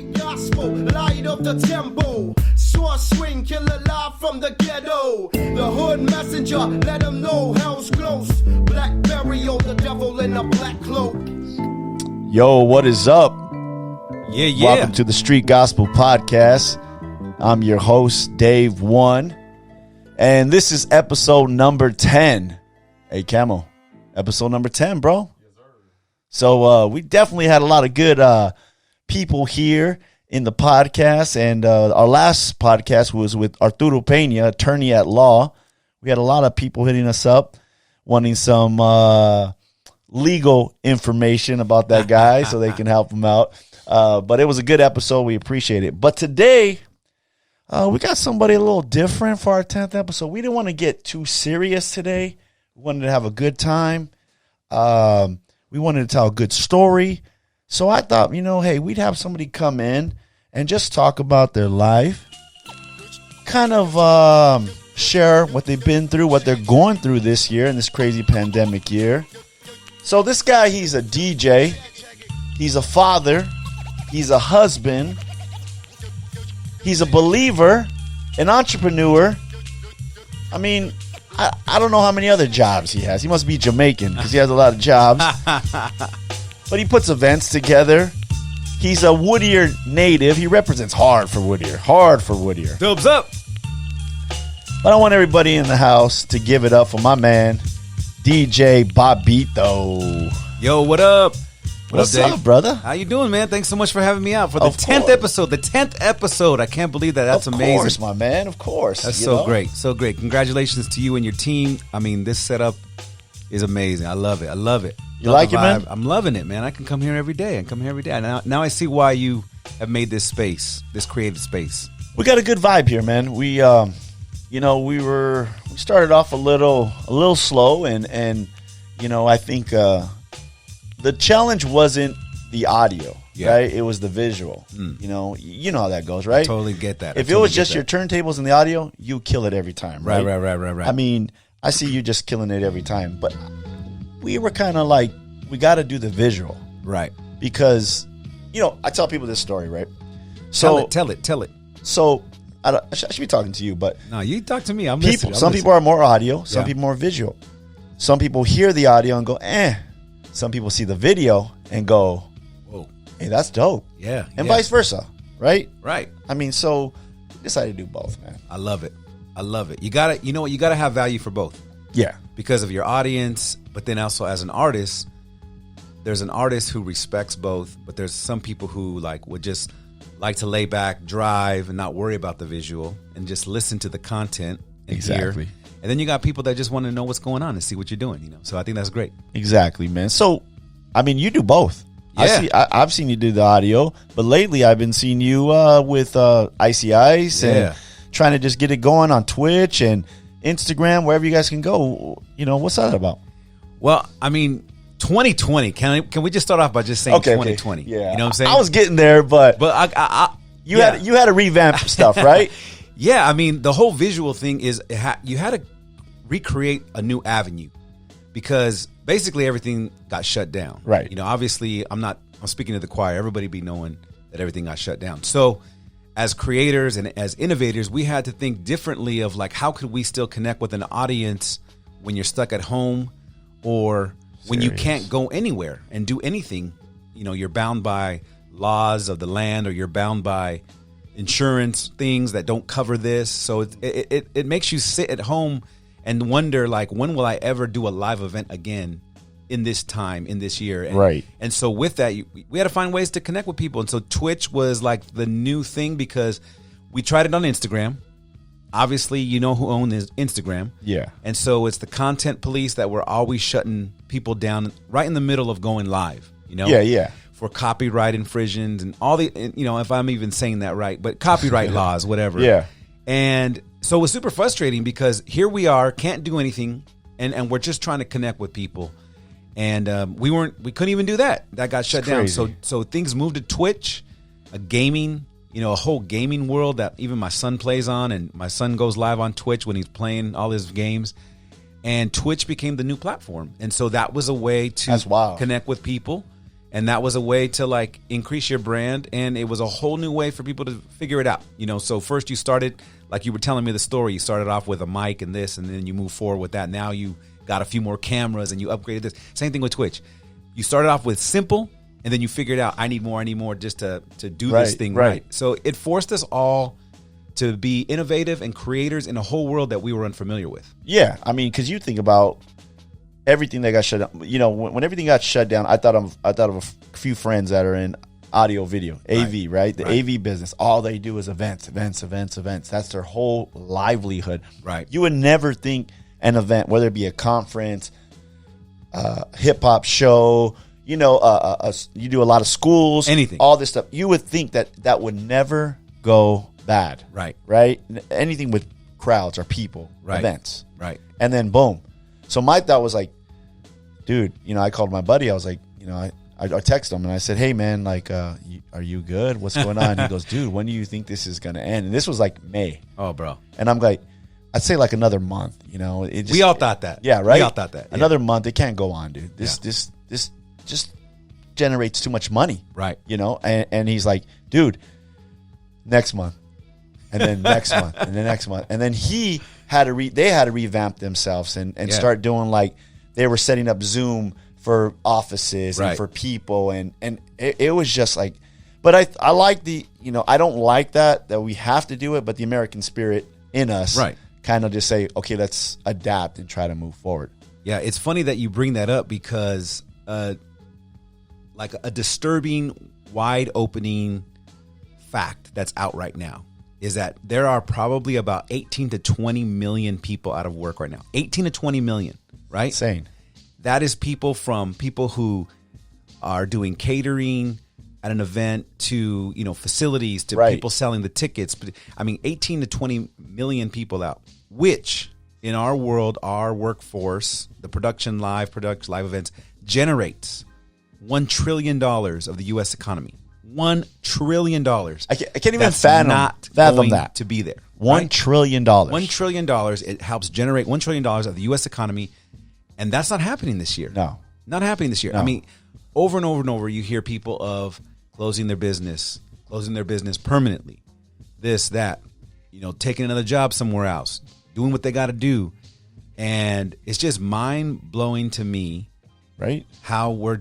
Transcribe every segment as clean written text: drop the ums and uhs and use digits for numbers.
street gospel, light of the temple. Sword swing, killer live from the ghetto. The hood messenger, let them know hell's close. Blackberry on the devil in a black cloak. Yo, what is up? Yeah. Welcome to the Street Gospel Podcast. I'm your host, Dave One. And this is episode number 10. Hey, Camo. Episode number 10, bro. Yes, sir. So we definitely had a lot of good people here in the podcast. And our last podcast was with Arturo Pena, attorney at law. We had a lot of people hitting us up, wanting some legal information about that guy so they can help him out. But it was a good episode. We appreciate it. But today, we got somebody a little different for our 10th episode. We didn't want to get too serious today. We wanted to have a good time. We wanted to tell a good story. So I thought, hey, we'd have somebody come in and just talk about their life. Kind of share what they've been through, what they're going through this year in this crazy pandemic year. So this guy, he's a DJ. He's a father. He's a husband. He's a believer, an entrepreneur. I mean, I don't know how many other jobs he has. He must be Jamaican because he has a lot of jobs. But he puts events together. He's a Whittier native. He represents hard for Whittier. Dubs up. But I want everybody in the house to give it up for my man, DJ Bobbito. Yo, what up? What's up, brother? How you doing, man? Thanks so much for having me out for the Of 10th course. episode. The 10th episode. I can't believe that. That's amazing. Of course, my man. Of course. That's so great. So great. Congratulations to you and your team. I mean, this setup is amazing. I love it. You like it, man? I'm loving it, man. I can come here every day. Now I see why you have made this space, this creative space. We got a good vibe here, man. We we started off a little slow, and I think the challenge wasn't the audio, right? It was the visual. You know how that goes, right? I totally get that. If it was just your turntables and the audio, you kill it every time, right? Right. I mean, I see you just killing it every time, but we were kind of like, we got to do the visual, right? Because I tell people this story, right? So tell it. So I should be talking to you, but no, you talk to me. Some people are more audio, some people more visual. Some people hear the audio and go, eh. Some people see the video and go, whoa, hey, that's dope. Yeah. And vice versa, right? Right. I mean, so we decided to do both, man. I love it. You gotta have value for both. Yeah. Because of your audience, but then also as an artist, there's an artist who respects both, but there's some people who would just like to lay back, drive, and not worry about the visual and just listen to the content and hear. And then you got people that just want to know what's going on and see what you're doing, So I think that's great. Exactly, man. So, I mean, you do both. Yeah. I've seen you do the audio, but lately I've been seeing you with Icy Ice and trying to just get it going on Twitch and Instagram, wherever you guys can go. What's that about? Well, I mean, 2020. Can we just start off by just saying 2020? Okay. Yeah. You know what I'm saying? I was getting there, but you had to revamp stuff, right? Yeah, I mean, the whole visual thing is you had to recreate a new avenue because basically everything got shut down. Right. Obviously, I'm speaking to the choir. Everybody be knowing that everything got shut down. So as creators and as innovators, we had to think differently of how could we still connect with an audience when you're stuck at home or when you can't go anywhere and do anything. You're bound by laws of the land or you're bound by insurance things that don't cover this. So it makes you sit at home and wonder, when will I ever do a live event again in this time, in this year? Right. And so with that, we had to find ways to connect with people. And so Twitch was the new thing because we tried it on Instagram. Obviously, who owns Instagram. Yeah. And so it's the content police that were always shutting people down right in the middle of going live, Yeah. For copyright infringements and all the, if I'm even saying that right, but copyright laws, whatever. Yeah. And so it was super frustrating because here we are, can't do anything, and we're just trying to connect with people. And we couldn't even do that. That got shut down. So things moved to Twitch, a gaming, a whole gaming world that even my son plays on, and my son goes live on Twitch when he's playing all his games. And Twitch became the new platform. And so that was a way to connect with people. And that was a way to like increase your brand, and it was a whole new way for people to figure it out. You know, so first you started, like you were telling me the story, you started off with a mic and this, and then you move forward with that. Now you got a few more cameras and you upgraded this. Same thing with Twitch. You started off with simple, and then you figured out, I need more just to do this thing right. So it forced us all to be innovative and creators in a whole world that we were unfamiliar with. Yeah, I mean, because you think about everything that got shut down. You know, when everything got shut down, I thought of a few friends that are in audio, video, AV, right? The AV business. All they do is events. That's their whole livelihood. Right. You would never think an event, whether it be a conference, hip hop show, you know, you do a lot of schools, anything, all this stuff. You would think that would never go bad. Right. Anything with crowds or people, events. Right. And then boom. So my thought was like, dude, you know, I called my buddy. I was like, you know, I texted him and I said, hey man, like, are you good? What's going on? He goes, dude, when do you think this is going to end? And this was like May. Oh, bro. And I'm like, I'd say like another month, you know. We all thought that. Yeah, right? We all thought that. Yeah. Another month, it can't go on, dude. This just generates too much money. Right. You know? And he's like, dude, next month. And then next month. And then next month. And then they had to revamp themselves and start doing like, they were setting up Zoom for offices and for people. And it was just like, but I like you know, I don't like that we have to do it, but the American spirit in us kind of just say, okay, let's adapt and try to move forward. Yeah, it's funny that you bring that up because like a disturbing, wide opening fact that's out right now is that there are probably about 18 to 20 million people out of work right now. 18 to 20 million, right? Insane. That is people who are doing catering at an event to, you know, facilities to people selling the tickets. But I mean, 18 to 20 million people out, which in our world, our workforce, the live events generates $1 trillion of the U.S. economy. $1 trillion. I can't even fathom that to be there. $1 trillion. $1 trillion. It helps generate $1 trillion of the U.S. economy. And that's not happening this year. No. Not happening this year. No. I mean, over and over and over, you hear people of closing their business permanently. This, that, you know, taking another job somewhere else, doing what they got to do. And it's just mind-blowing to me, right? How we're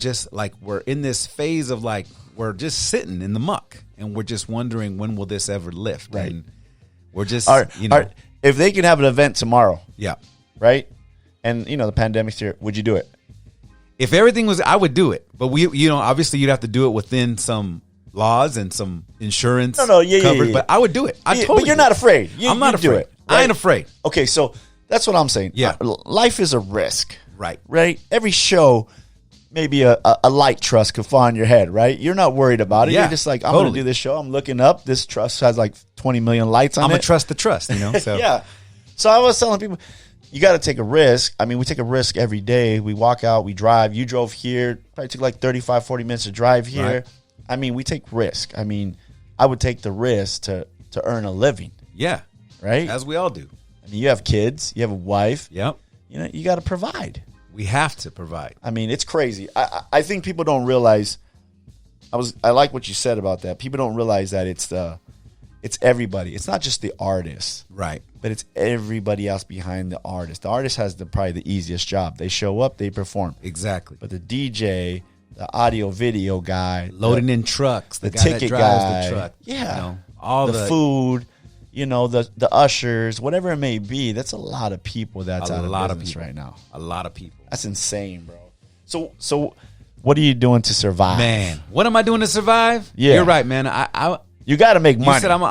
in this phase of like, we're just sitting in the muck and we're just wondering when will this ever lift? Right. And we're just, if they can have an event tomorrow. Yeah. Right. And, you know, the pandemic's here. Would you do it? If everything was, I would do it. But obviously you'd have to do it within some laws and some insurance coverage. Yeah. But I would do it. But you're not afraid. I'm not afraid. Right? I ain't afraid. Okay, so that's what I'm saying. Yeah. Life is a risk. Right. Right? Every show, maybe a light truss could fall on your head, right? You're not worried about it. Yeah, you're just like, I'm going to do this show. I'm looking up. This truss has like 20 million lights on it. I'm going to trust the trust, you know? So. Yeah. So I was telling people, you got to take a risk. I mean, we take a risk every day. We walk out, we drive. You drove here. Probably took like 35, 40 minutes to drive here. Right. I mean, we take risk. I mean, I would take the risk to earn a living. Yeah. Right? As we all do. I mean, you have kids. You have a wife. Yep. You know, you got to provide. We have to provide. I mean, it's crazy. I think people don't realize. I like what you said about that. People don't realize that it's everybody. It's not just the artist, right? But it's everybody else behind the artist. The artist has probably the easiest job. They show up, they perform. Exactly. But the DJ, the audio video guy, loading in trucks, the guy ticket that drives guy, the truck, yeah, you know, all the food. You know, the ushers, whatever it may be, that's a lot of people that's out of business right now. A lot of people. That's insane, bro. So what are you doing to survive? Man, what am I doing to survive? Yeah. You're right, man. I you got to make money. You said I'm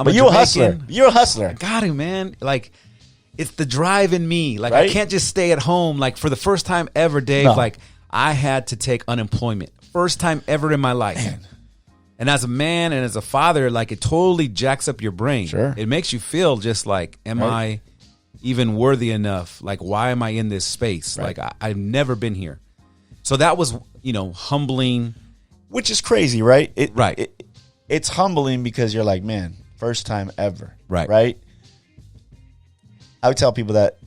you're a hustler. You're a hustler. I got to, man. Like, it's the drive in me. Like, right? I can't just stay at home. Like, for the first time ever, Dave, like, I had to take unemployment. First time ever in my life. Man. And as a man and as a father, like, it totally jacks up your brain. Sure. It makes you feel just like, am I even worthy enough? Like, why am I in this space? Right. Like, I've never been here. So that was, humbling. Which is crazy, right? Right. It's humbling because you're like, man, first time ever. Right. Right? I would tell people that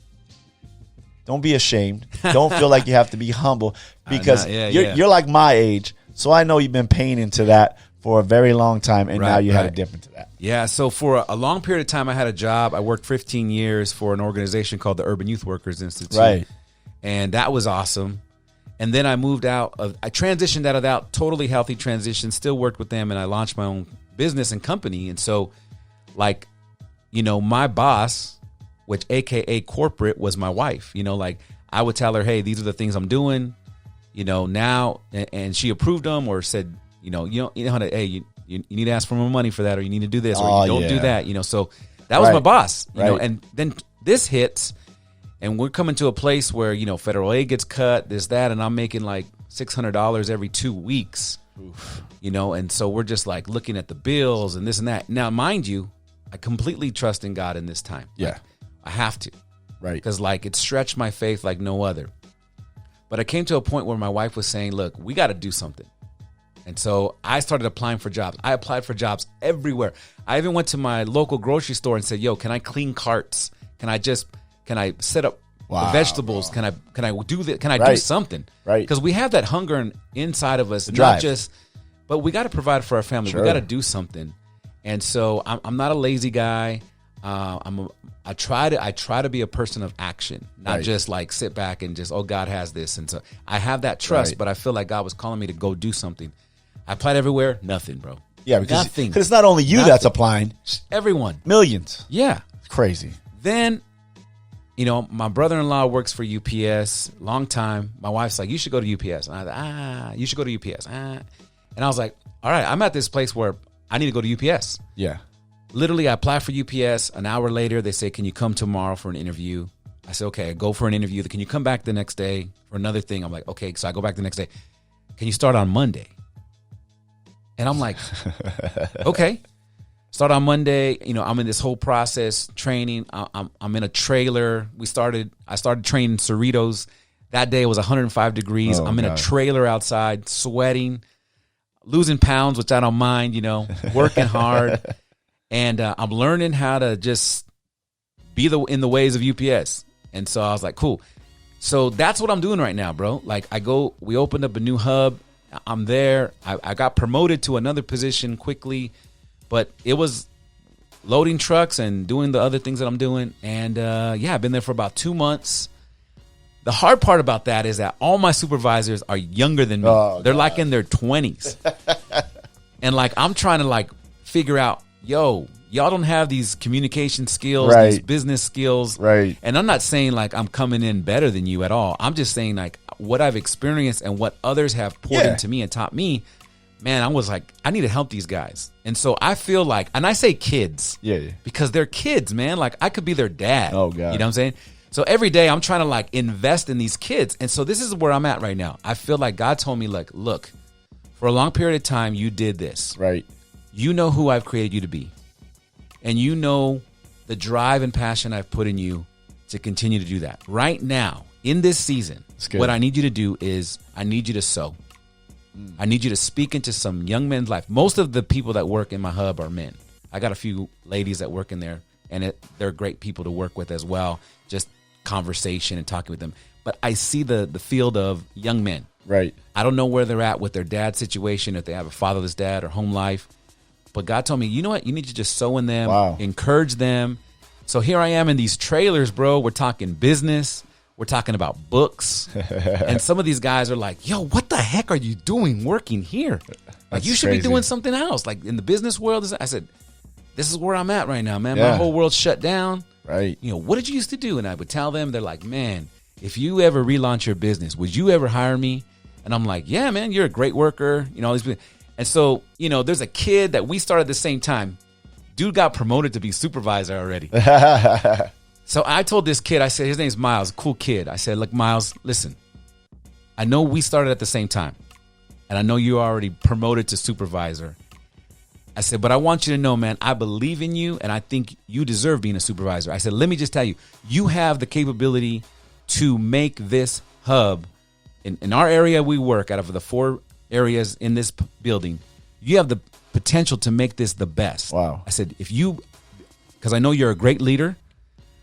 don't be ashamed. Don't feel like you have to be humble because you're like my age. So I know you've been paying into that for a very long time, and now you had to Right. dip into that. Yeah, so for a long period of time, I had a job. I worked 15 years for an organization called the Urban Youth Workers Institute. Right. And that was awesome. And then I moved out of, I transitioned out of that, totally healthy transition, still worked with them, and I launched my own business and company. And so, like, you know, my boss, which AKA corporate, was my wife. You know, like, I would tell her, hey, these are the things I'm doing, you know, now, and she approved them or said, you know how to, hey, you need to ask for more money for that, or you need to do this, or you don't do that, you know. So that was my boss, you know. And then this hits, and we're coming to a place where, you know, federal aid gets cut, this, that, and I'm making like $600 every 2 weeks, you know. And so we're just like looking at the bills and this and that. Now, mind you, I completely trust in God in this time. Yeah. Like, I have to. Right. Because like it stretched my faith like no other. But I came to a point where my wife was saying, look, we got to do something. And so I started applying for jobs. I applied for jobs everywhere. I even went to my local grocery store and said, yo, can I clean carts? Can I set up the vegetables? Can I do that? Can I do something? Right. Because we have that hunger inside of us, drive. not just, but we got to provide for our family. Sure. We got to do something. And so I'm not a lazy guy. I try to be a person of action, not just like sit back and just, oh, God has this. And so I have that trust, but I feel like God was calling me to go do something. I applied everywhere. Nothing, bro. Yeah, because nothing. It's not only you that's applying. Everyone. Millions. Yeah. It's crazy. Then, you know, my brother-in-law works for UPS, long time. My wife's like, you should go to UPS. And I was like, you should go to UPS. And I was like, all right, I'm at this place where I need to go to UPS. Yeah. Literally, I apply for UPS. An hour later, they say, can you come tomorrow for an interview? I said, okay, I go for an interview. Can you come back the next day for another thing? I'm like, okay. So I go back the next day. Can you start on Monday? And I'm like, okay. Start on Monday. You know, I'm in this whole process, training. I'm in a trailer. I started training Cerritos. That day it was 105 degrees. I'm in a trailer outside, sweating, losing pounds, which I don't mind, you know, working hard. And I'm learning how to just be in the ways of UPS. And so I was like, cool. So that's what I'm doing right now, bro. Like we opened up a new hub. I'm there. I got promoted to another position quickly, but it was loading trucks and doing the other things that I'm doing. And I've been there for about 2 months. The hard part about that is that all my supervisors are younger than me. They're like in their 20s. And like I'm trying to like figure out, yo, y'all don't have these communication skills, these business skills. Right. And I'm not saying like I'm coming in better than you at all. I'm just saying like what I've experienced and what others have poured into me and taught me, man, I was like, I need to help these guys. And so I feel like, and I say kids because they're kids, man. Like I could be their dad. Oh, God. You know what I'm saying? So every day I'm trying to like invest in these kids. And so this is where I'm at right now. I feel like God told me, like, look, for a long period of time, you did this. Right. You know who I've created you to be. And you know the drive and passion I've put in you to continue to do that. Right now, in this season, what I need you to do is I need you to sow. I need you to speak into some young men's life. Most of the people that work in my hub are men. I got a few ladies that work in there, and they're great people to work with as well. Just conversation and talking with them. But I see the field of young men. Right. I don't know where they're at with their dad's situation, if they have a fatherless dad or home life. But God told me, you know what? You need to just sow in them, encourage them. So here I am in these trailers, bro. We're talking business. We're talking about books. And some of these guys are like, yo, what the heck are you doing working here? Like, you should be doing something else. Like, in the business world, I said, this is where I'm at right now, man. My whole world's shut down. Right. You know, what did you used to do? And I would tell them, they're like, man, if you ever relaunch your business, would you ever hire me? And I'm like, yeah, man, you're a great worker. You know, all these. And so, you know, there's a kid that we started at the same time. Dude got promoted to be supervisor already. So I told this kid, I said, his name's Miles, cool kid. I said, look, Miles, listen, I know we started at the same time. And I know you're already promoted to supervisor. I said, but I want you to know, man, I believe in you and I think you deserve being a supervisor. I said, let me just tell you, you have the capability to make this hub. In our area we work, out of the 4 areas in this building, you have the potential to make this the best. Wow. I said, because I know you're a great leader.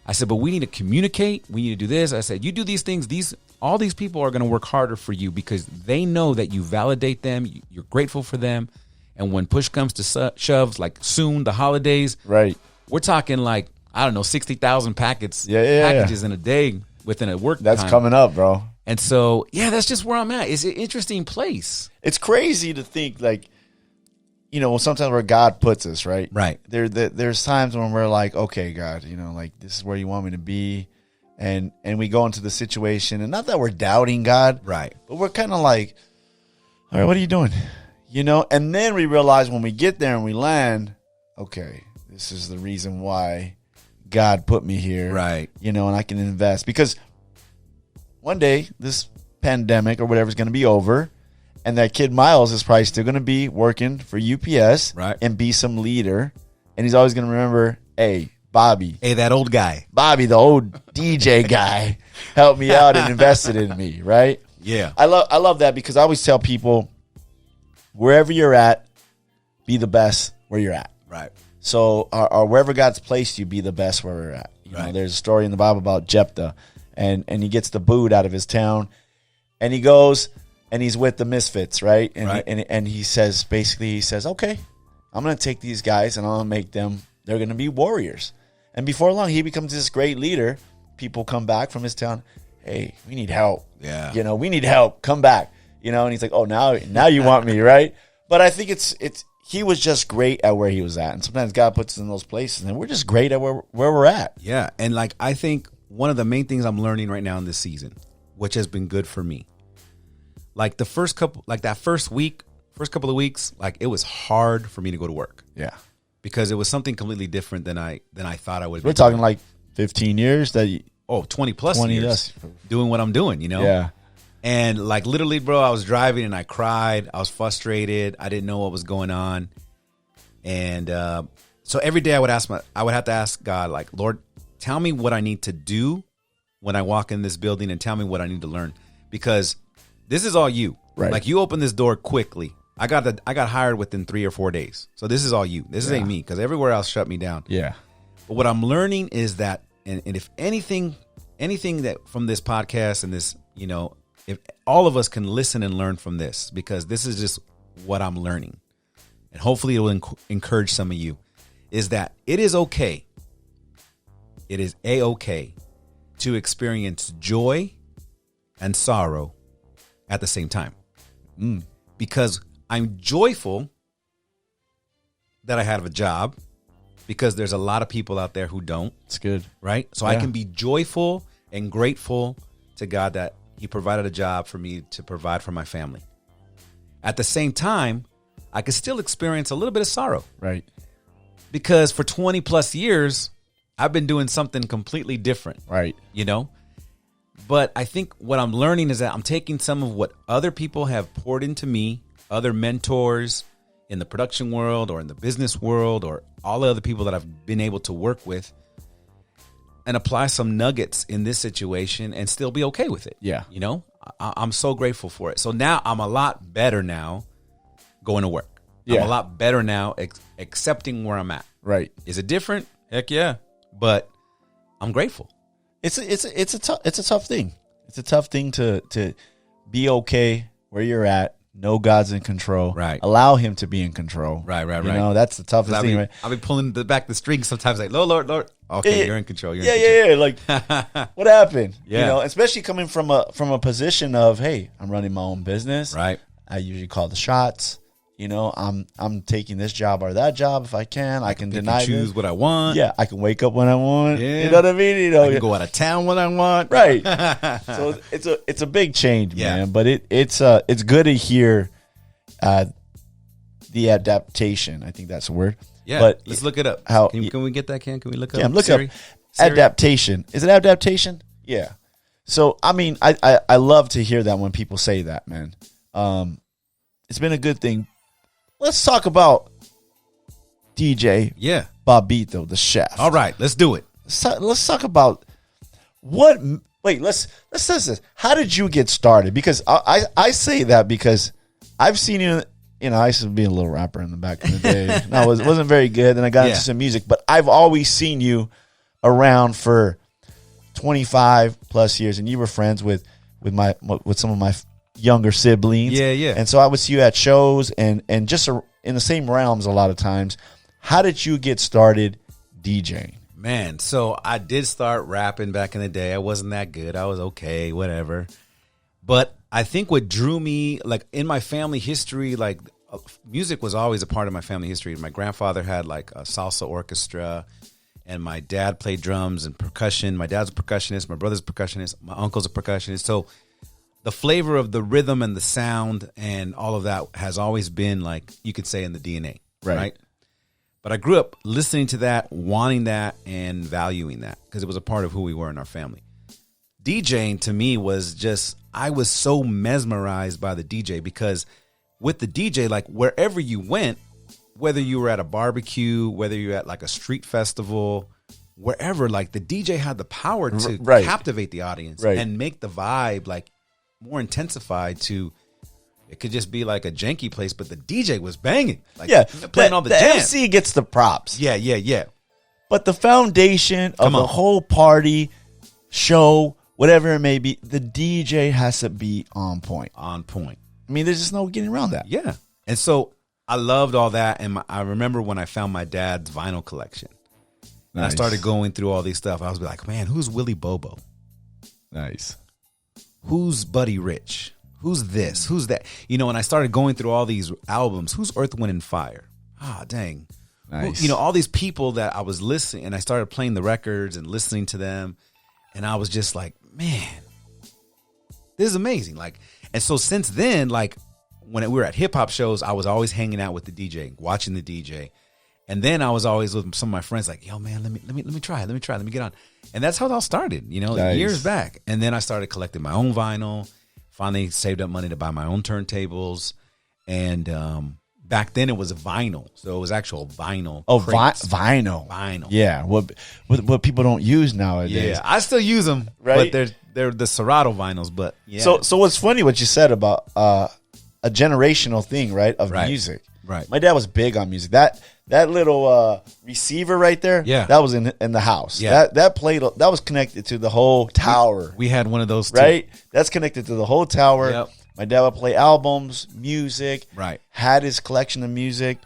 I said, but we need to communicate. We need to do this. I said, you do these things. All these people are going to work harder for you because they know that you validate them. You're grateful for them. And when push comes to shoves, like soon, the holidays, right? We're talking like, I don't know, 60,000 packages in a day within a work That's time. coming up, bro. And so, yeah, that's just where I'm at. It's an interesting place. It's crazy to think, like, you know, sometimes where God puts us, right? Right. There's times when we're like, okay, God, you know, like, this is where you want me to be. And we go into the situation, and not that we're doubting God. Right. But we're kind of like, all right, what are you doing? You know, and then we realize when we get there and we land, okay, this is the reason why God put me here. Right. You know, and I can invest. Because one day, this pandemic or whatever is going to be over, and that kid Miles is probably still going to be working for UPS, right, and be some leader. And he's always going to remember, hey, Bobby. Hey, that old guy. Bobby, the old DJ guy, helped me out and invested in me, right? Yeah. I love that because I always tell people, wherever you're at, be the best where you're at. Right. So, or wherever God's placed you, be the best where we're at. You know, there's a story in the Bible about Jephthah, and he gets the boot out of his town, and he goes and he's with the misfits, right? And he says, basically, okay, I'm going to take these guys and I'm going to make them, they're going to be warriors. And before long, he becomes this great leader. People come back from his town. Hey, we need help. Yeah. You know, we need help. Come back. You know, and he's like, oh, now you want me, right? But I think it's he was just great at where he was at. And sometimes God puts us in those places, and we're just great at where we're at. Yeah. And like, I think one of the main things I'm learning right now in this season, which has been good for me, like the first couple of weeks, like it was hard for me to go to work. Yeah. Because it was something completely different than I thought I would. We're talking like 15 years that 20 plus years doing what I'm doing, you know? Yeah. And like literally, bro, I was driving and I cried. I was frustrated. I didn't know what was going on. And so every day I would have to ask God, like, Lord, tell me what I need to do when I walk in this building, and tell me what I need to learn, because this is all you. Right. Like, you open this door quickly. I got hired within 3 or 4 days. So this is all you. This ain't me, because everywhere else shut me down. Yeah. But what I'm learning is that, and if anything that from this podcast and this, you know, if all of us can listen and learn from this, because this is just what I'm learning, and hopefully it will encourage some of you, is that it is okay. It is a-okay to experience joy and sorrow at the same time. Because I'm joyful that I have a job, because there's a lot of people out there who don't. It's good. Right? So I can be joyful and grateful to God that he provided a job for me to provide for my family. At the same time, I could still experience a little bit of sorrow. Right. Because for 20 plus years, I've been doing something completely different. Right. You know? But I think what I'm learning is that I'm taking some of what other people have poured into me, other mentors in the production world or in the business world, or all the other people that I've been able to work with, and apply some nuggets in this situation and still be okay with it. Yeah. You know, I'm so grateful for it. So now I'm a lot better now going to work. Yeah. I'm a lot better now accepting where I'm at. Right. Is it different? Heck yeah. But I'm grateful. It's a tough thing. It's a tough thing to be okay where you're at. Know God's in control. Right. Allow him to be in control. Right. You know, that's the toughest thing, right? I'll be pulling back the string sometimes, like, Lord. Okay, you're in control. Yeah. Like, what happened? Yeah. You know, especially coming from a position of, hey, I'm running my own business. Right. I usually call the shots. You know, I'm taking this job or that job if I can. I can deny choose what I want. Yeah, I can wake up when I want. Yeah. You know what I mean? You know, I can go out of town when I want. Right. So it's a big change, man. But it's good to hear the adaptation. I think that's the word. Yeah. But let's look it up. Can we get that? Can we look up? Yeah, look Siri? up adaptation. Is it adaptation? Yeah. So I mean, I love to hear that when people say that, man. It's been a good thing. Let's talk about DJ Bobbito, the chef. All right, let's do it. Let's talk about what. Wait, let's say this. How did you get started? Because I say that because I've seen you. You know, I used to be a little rapper in the back in the day. No, it wasn't very good. Then I got into some music, but I've always seen you around for 25 plus years, and you were friends with some of my younger siblings. Yeah. And so I would see you at shows and just in the same realms a lot of times. How did you get started DJing? Man, so I did start rapping back in the day. I wasn't that good. I was okay, whatever. But I think what drew me, like in my family history, like music was always a part of my family history. My grandfather had like a salsa orchestra, and my dad played drums and percussion. My dad's a percussionist. My brother's a percussionist. My uncle's a percussionist. So the flavor of the rhythm and the sound and all of that has always been, like, you could say, in the DNA, right? But I grew up listening to that, wanting that, and valuing that because it was a part of who we were in our family. DJing to me was just, I was so mesmerized by the DJ because with the DJ, like wherever you went, whether you were at a barbecue, whether you were at like a street festival, wherever, like the DJ had the power to captivate the audience and make the vibe like more intensified to, it could just be like a janky place, but the DJ was banging. Like, playing all the jams. MC gets the props. Yeah. But the foundation of the whole party, show, whatever it may be, the DJ has to be on point. On point. I mean, there's just no getting around that. Yeah. And so I loved all that. And I remember when I found my dad's vinyl collection. And I started going through all these stuff. I was like, man, who's Willie Bobo? Nice. Who's Buddy Rich? Who's this? Who's that? You know, and I started going through all these albums. Who's Earth, Wind, and Fire? Ah, dang. Nice. Who, you know, all these people that I was listening, and I started playing the records and listening to them. And I was just like, man, this is amazing. Like, and so since then, like when we were at hip hop shows, I was always hanging out with the DJ, watching the DJ. And then I was always with some of my friends like, yo, man, let me try, let me get on. And that's how it all started, you know, years back. And then I started collecting my own vinyl, finally saved up money to buy my own turntables. And back then it was vinyl. So it was actual vinyl. Oh, vinyl. Vinyl. Yeah. What people don't use nowadays. Yeah, I still use them, right? But they're the Serato vinyls. But yeah. So what's funny what you said about a generational thing, right, of music. Right. My dad was big on music. That little receiver right there, that was in the house. Yeah. That was connected to the whole tower. We had one of those too. Right? That's connected to the whole tower. Yep. My dad would play albums, music. Right. Had his collection of music.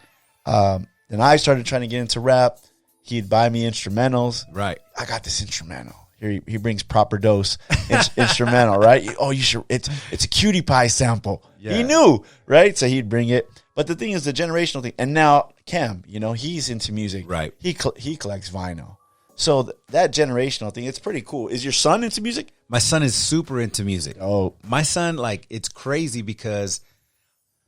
Then I started trying to get into rap. He'd buy me instrumentals. Right. I got this instrumental. Here he brings Proper Dose instrumental, right? Oh, you should. It's a Cutie Pie sample. Yeah. He knew, right? So he'd bring it. But the thing is, the generational thing. And now Cam, you know, he's into music. Right. He collects vinyl. So that generational thing, it's pretty cool. Is your son into music? My son is super into music. Oh, my son, like, it's crazy because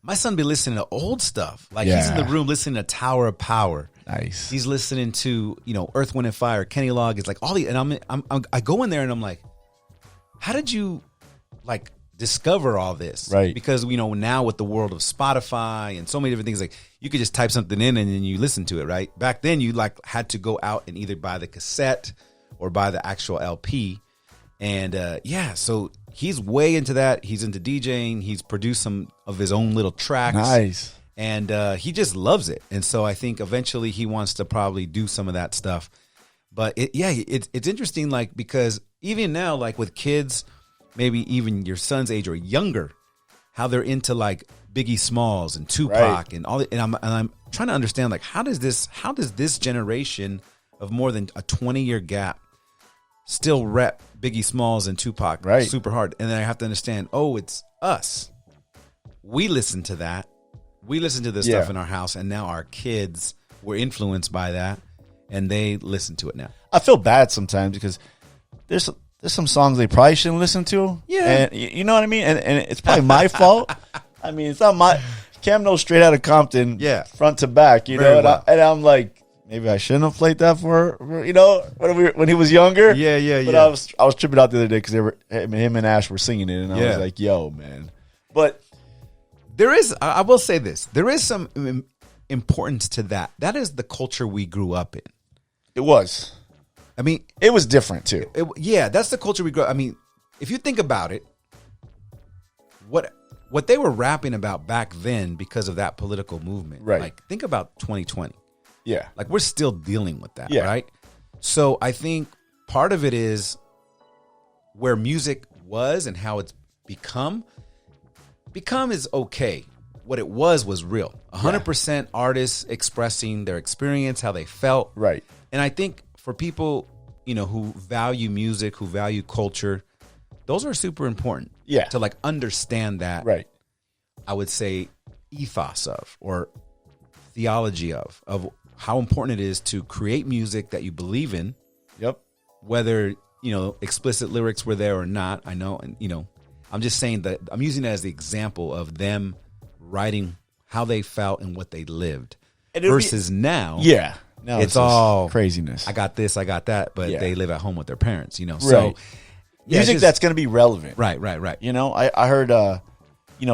my son be listening to old stuff. Like, he's in the room listening to Tower of Power. Nice. He's listening to, you know, Earth, Wind, and Fire, Kenny Loggins, like all the, and I go in there and I'm like, how did you like discover all this? Right. Because, you know, now with the world of Spotify and so many different things, like you could just type something in and then you listen to it, right? Back then you like had to go out and either buy the cassette or buy the actual LP. And so he's way into that. He's into DJing. He's produced some of his own little tracks. Nice. And he just loves it. And so I think eventually he wants to probably do some of that stuff. But it's interesting, like, because even now, like with kids, maybe even your son's age or younger, how they're into like Biggie Smalls and Tupac and all that. And I'm trying to understand, like, how does this generation of more than a 20-year gap still rep Biggie Smalls and Tupac super hard? And then I have to understand, it's us. We listen to that. We listen to this stuff in our house, and now our kids were influenced by that, and they listen to it now. I feel bad sometimes because there's some songs they probably shouldn't listen to. Yeah. And you know what I mean? And it's probably my fault. I mean, it's not my... Cam knows straight out of Compton, front to back, you know? Well. And I'm like, maybe I shouldn't have played that for you know, when he was younger. But I was tripping out the other day because him and Ash were singing it, and I was like, yo, man. But... there is, I will say this, there is some importance to that. That is the culture we grew up in. It was. I mean, it was different too. That's the culture we grew up. I mean, if you think about it, what they were rapping about back then because of that political movement, right? Like, think about 2020. Yeah. Like, we're still dealing with that, yeah. right? So I think part of it is where music was and how it's become. Become is okay. What it was real. 100% artists expressing their experience, how they felt. Right. And I think for people, who value music, who value culture, those are super important. Yeah. To like understand that. Right. I would say ethos of, or theology of how important it is to create music that you believe in. Yep. Whether, explicit lyrics were there or not. I know, and I'm just saying that I'm using that as the example of them writing how they felt and what they lived versus now. Yeah. Now it's all craziness. I got this, I got that, but they live at home with their parents, Right. So music that's going to be relevant. Right. I heard,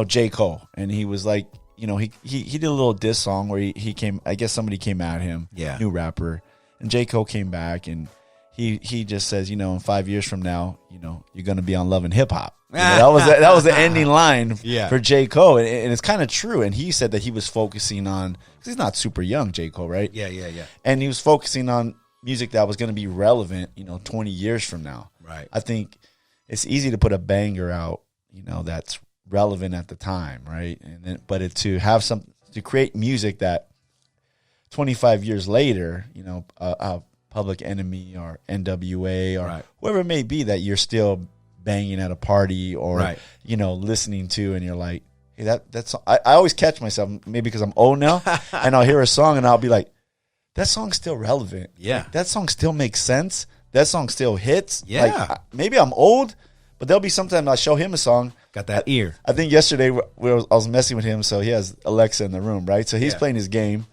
J. Cole, and he was like, he did a little diss song where he came, I guess somebody came at him, new rapper, and J. Cole came back and he just says, in 5 years from now, you're going to be on Love and Hip Hop. That was the ending line for J. Cole, and it's kind of true. And he said that he was focusing on, because he's not super young, J. Cole, right? Yeah. And he was focusing on music that was going to be relevant, 20 years from now. Right. I think it's easy to put a banger out, that's relevant at the time, right? And then, but to create music that 25 years later, a Public Enemy or NWA or whoever it may be that you're still banging at a party or listening to, and you're like, hey, that's I always catch myself, maybe because I'm old now, and I'll hear a song and I'll be like, that song's still relevant. Yeah. Like, that song still makes sense. That song still hits. Yeah. Like, maybe I'm old, but there'll be sometimes I'll show him a song. Got that ear. I think yesterday I was messing with him, so he has Alexa in the room, right? So he's playing his game,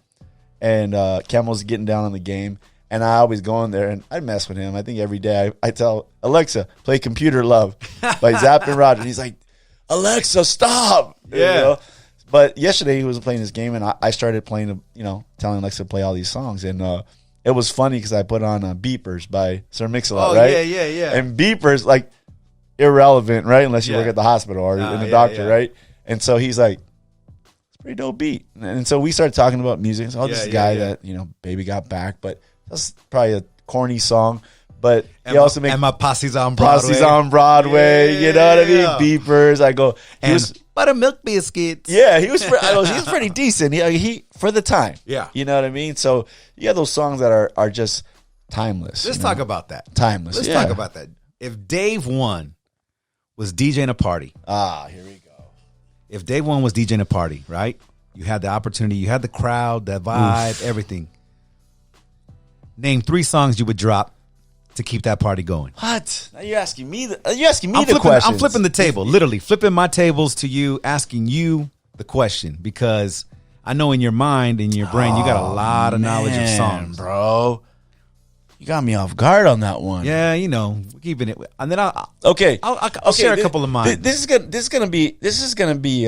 and Camel's getting down on the game, and I always go in there and I mess with him. I think every day I tell Alexa, play Computer Love by Zapp and Roger. He's like, Alexa, stop. Yeah. But yesterday he was playing his game, and I started playing, telling Alexa to play all these songs, and it was funny because I put on Beepers by Sir Mix-a-Lot, right? Yeah. And Beepers, like, irrelevant, right? Unless you work at the hospital or in the doctor, right? And so he's like, it's a pretty dope beat. And so we started talking about music. So, this guy that, Baby Got Back, but that's probably a corny song. But he also makes... And my Posse's on Broadway. Posse's on Broadway, you know what I mean? Beepers. I go... Buttermilk Biscuits. Yeah, he was pretty decent. He for the time. Yeah. You know what I mean? So, those songs that are just timeless. Let's talk about that. Timeless. Let's talk about that. If Dave 1 was DJing a party. Here we go. If Dave 1 was DJing a party, right? You had the opportunity, you had the crowd, the vibe, everything. Name 3 songs you would drop to keep that party going. What? Now you're asking me the questions. I'm flipping the table, literally flipping my tables to you, asking you the question, because I know in your mind, in your brain, you got a lot of knowledge of songs, bro. You got me off guard on that one. Yeah, we're keeping it. And then I'll share a couple of mine. This is gonna be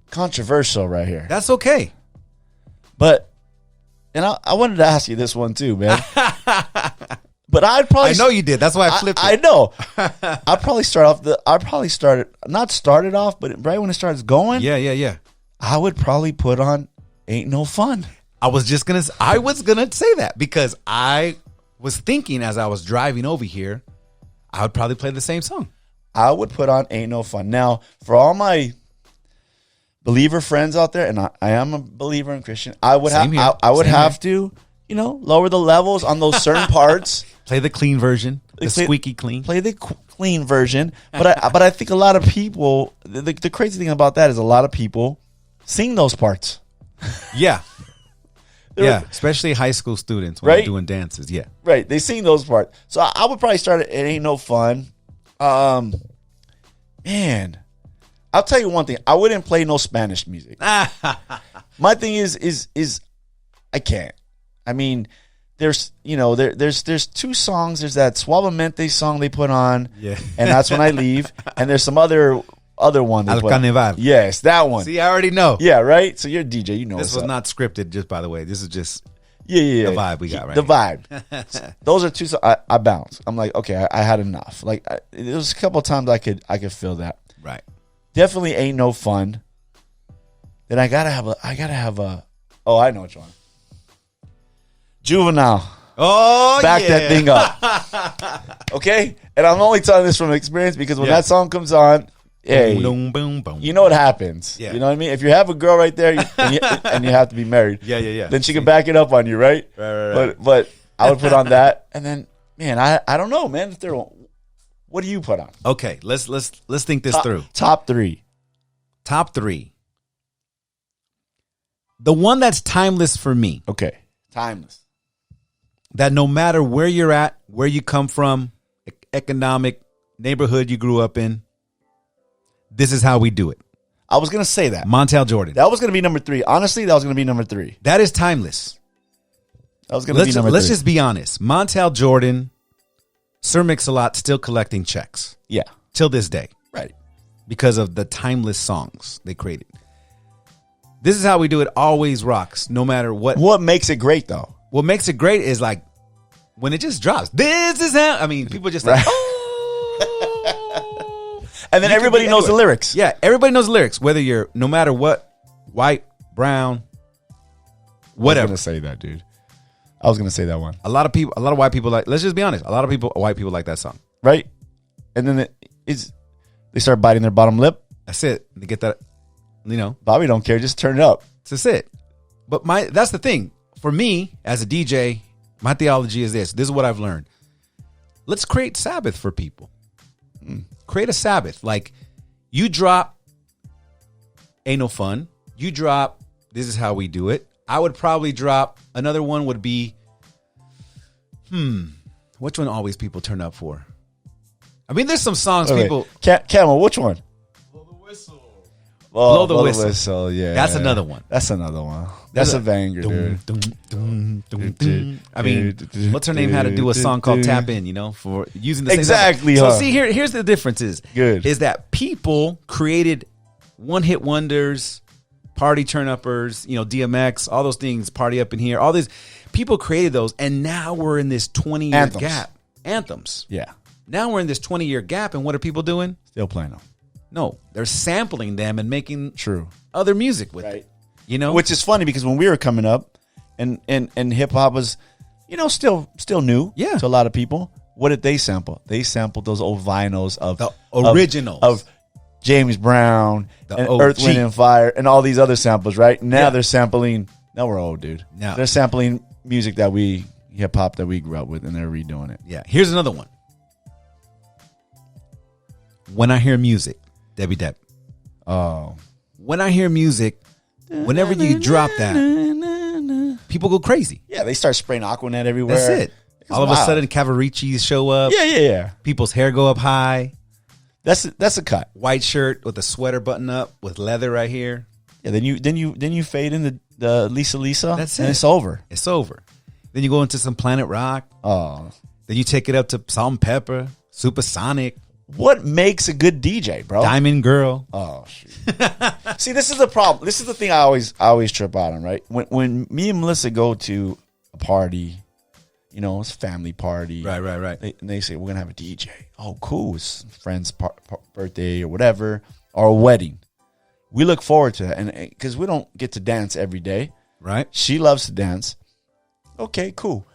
controversial right here. That's okay. But I wanted to ask you this one too, man. But I'd probably... I know you did. That's why I flipped it. I know. I'd probably not started off, but right when it starts going, yeah. I would probably put on Ain't No Fun. I was gonna say that because I was thinking as I was driving over here, I would probably play the same song. I would put on Ain't No Fun. Now, for all my believer friends out there, and I am a believer in Christian, I would have to, lower the levels on those certain parts. Play the clean version, squeaky clean. Play the clean version. But I think a lot of people, the crazy thing about that is a lot of people sing those parts. Yeah. Yeah, especially high school students when they're doing dances. Yeah. Right. They sing those parts. So I would probably start It Ain't No Fun. Man, I'll tell you one thing. I wouldn't play no Spanish music. My thing is I can't. I mean, there's 2 songs. There's that Suavemente song they put on. Yeah. And that's when I leave. And there's some other one. Al Carnival. Yes, that one. See, I already know. Yeah, right? So you're a DJ. You know this was not scripted, just by the way. This is just the vibe we got right The here. vibe. Those are 2 songs. I bounce. I'm like, okay, I had enough. Like, there was a couple of times I could feel that. Right. Definitely Ain't No Fun. Then I gotta have a. Oh, I know which one. Juvenile. Oh, Back yeah. that thing up. Okay? And I'm only telling this from experience because when that song comes on, hey, Boom, boom, boom. you know what happens. Yeah. You know what I mean? If you have a girl right there and you have to be married, Yeah. then she can back it up on you, right? Right. But I would put on that, and then, man, I don't know, man. What do you put on? Okay, let's think this through. Top three. Top three. The one that's timeless for me, Okay. Timeless. that no matter where you're at, where you come from, economic neighborhood you grew up in, this is how we do it. I was going to say that. Montel Jordan. That was going to be number 3. Honestly, that was going to be number 3. That is timeless. That was going to be number 3. Let's just be honest. Montel Jordan, Sir Mix-a-Lot still collecting checks Yeah. till this day Right. because of the timeless songs they created. This is how we do it. Always rocks, no matter what. What makes it great, though? What makes it great is like when it just drops. This is how. I mean, people just like, Right. oh. And then You can everybody be knows the anywhere. lyrics. Yeah, everybody knows the lyrics. Whether you're no matter what, white, brown, I was whatever. going to say that, dude. I was going to say that one. A lot of white people like. Let's just be honest. A lot of white people like that song. Right? And then they start biting their bottom lip. That's it. They get that. You know, Bobby don't care. Just turn it up. that's it. But that's the thing. For me, as a DJ, my theology is this. This is what I've learned. Let's create Sabbath for people. Create a Sabbath. Like, you drop Ain't No Fun. You drop This Is How We Do It. I would probably drop, another one would be, which one always people turn up for? I mean, there's some songs people... Camel, which one? Blow the Whistle. Yeah. That's another one. That's another one. That's a banger, dude. I mean, what's her name had to do a song called Tap In, you know, for using the same Exactly, So huh? see, here's the difference is that people created one-hit wonders, party turn-uppers, you know, DMX, all those things, Party Up in Here, all these people created those, and now we're in this 20-year gap. Anthems. Yeah. Now we're in this 20-year gap, and what are people doing? Still playing them. No, they're sampling them and making True. other music with it. You know? Which is funny because when we were coming up and hip hop was, you know, still new to a lot of people, what did they sample? They sampled those old vinyls of the originals of James Brown The and OG. Earth, Wind and Fire and all these other samples, right? Now they're sampling, now we're old, dude. Yeah. They're sampling music hip hop that we grew up with, and they're redoing it. Yeah. Here's another one. When I hear music, Debbie Deb. Oh. When I hear music, whenever you drop that, people go crazy. Yeah, they start spraying Aquanet everywhere. That's it. All of a wild. sudden, Cavaricis show up. Yeah. People's hair go up high. That's a cut. White shirt with a sweater button up with leather right here. Yeah, then you fade into the Lisa. That's and it. it's over. It's over. Then you go into some Planet Rock. Oh. Then you take it up to Salt and Pepper, Supersonic, What makes a good DJ, bro? Diamond Girl. Oh, shoot. See, this is the problem. This is the thing I always trip out on, right? When me and Melissa go to a party, you know, it's a family party. Right. And they say, we're going to have a DJ. Oh, cool. It's a friend's birthday or whatever, or a wedding. We look forward to that. And because we don't get to dance every day. Right. She loves to dance. Okay, cool.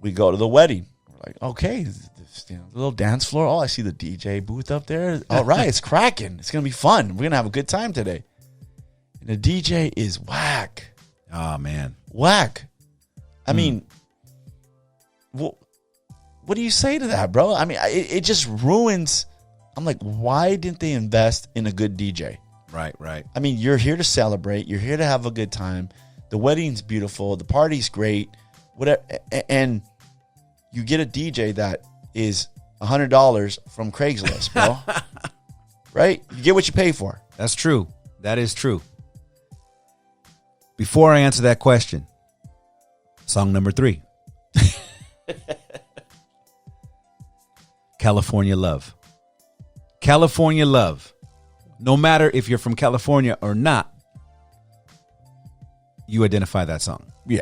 We go to the wedding. We're like, okay, the little dance floor. Oh, I see the DJ booth up there. All right, it's cracking. It's going to be fun. We're going to have a good time today. And the DJ is whack. Oh, man. Whack. I mean, what do you say to that, bro? I mean, it just ruins. I'm like, why didn't they invest in a good DJ? Right. I mean, you're here to celebrate. You're here to have a good time. The wedding's beautiful. The party's great. Whatever. And you get a DJ that is $100 from Craigslist, bro. Right? You get what you pay for. That's true. That is true. Before I answer that question, song number 3. California Love. California Love. No matter if you're from California or not, you identify that song. Yeah.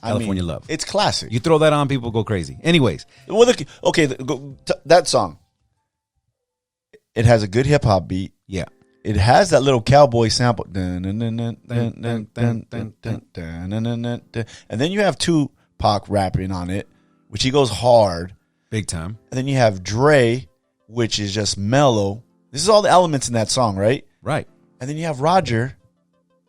California Love. It's classic. You throw that on, people go crazy. Anyways. Well, look, okay, that song. It has a good hip hop beat. Yeah. It has that little cowboy sample. And then you have two Pac rapping on it, which he goes hard. Big time. And then you have Dre, which is just mellow. This is all the elements in that song, right? Right. And then you have Roger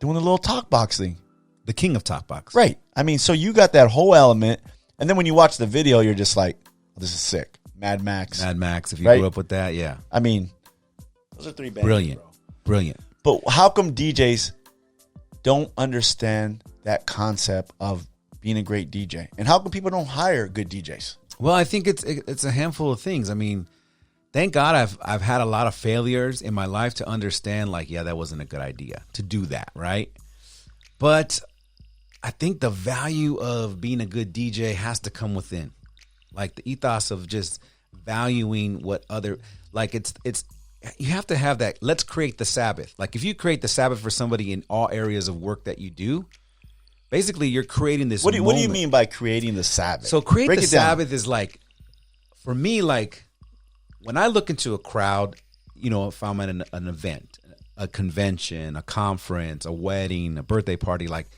doing the little talk box thing. The king of talk box. Right. I mean, so you got that whole element. And then when you watch the video, you're just like, oh, this is sick. Mad Max. Mad Max, if you Right? grew up with that, yeah. I mean, those are 3 bands. Brilliant. Bro. Brilliant. But how come DJs don't understand that concept of being a great DJ? And how come people don't hire good DJs? Well, I think it's a handful of things. I mean, thank God I've had a lot of failures in my life to understand, like, yeah, that wasn't a good idea to do that, right? But I think the value of being a good DJ has to come within. Like the ethos of just valuing what other, like it's you have to have that. Let's create the Sabbath. Like if you create the Sabbath for somebody in all areas of work that you do, basically you're creating this. What do you mean by creating the Sabbath? So create Break the it down. Sabbath is like, for me, like when I look into a crowd, you know, if I'm at an event, a convention, a conference, a wedding, a birthday party, like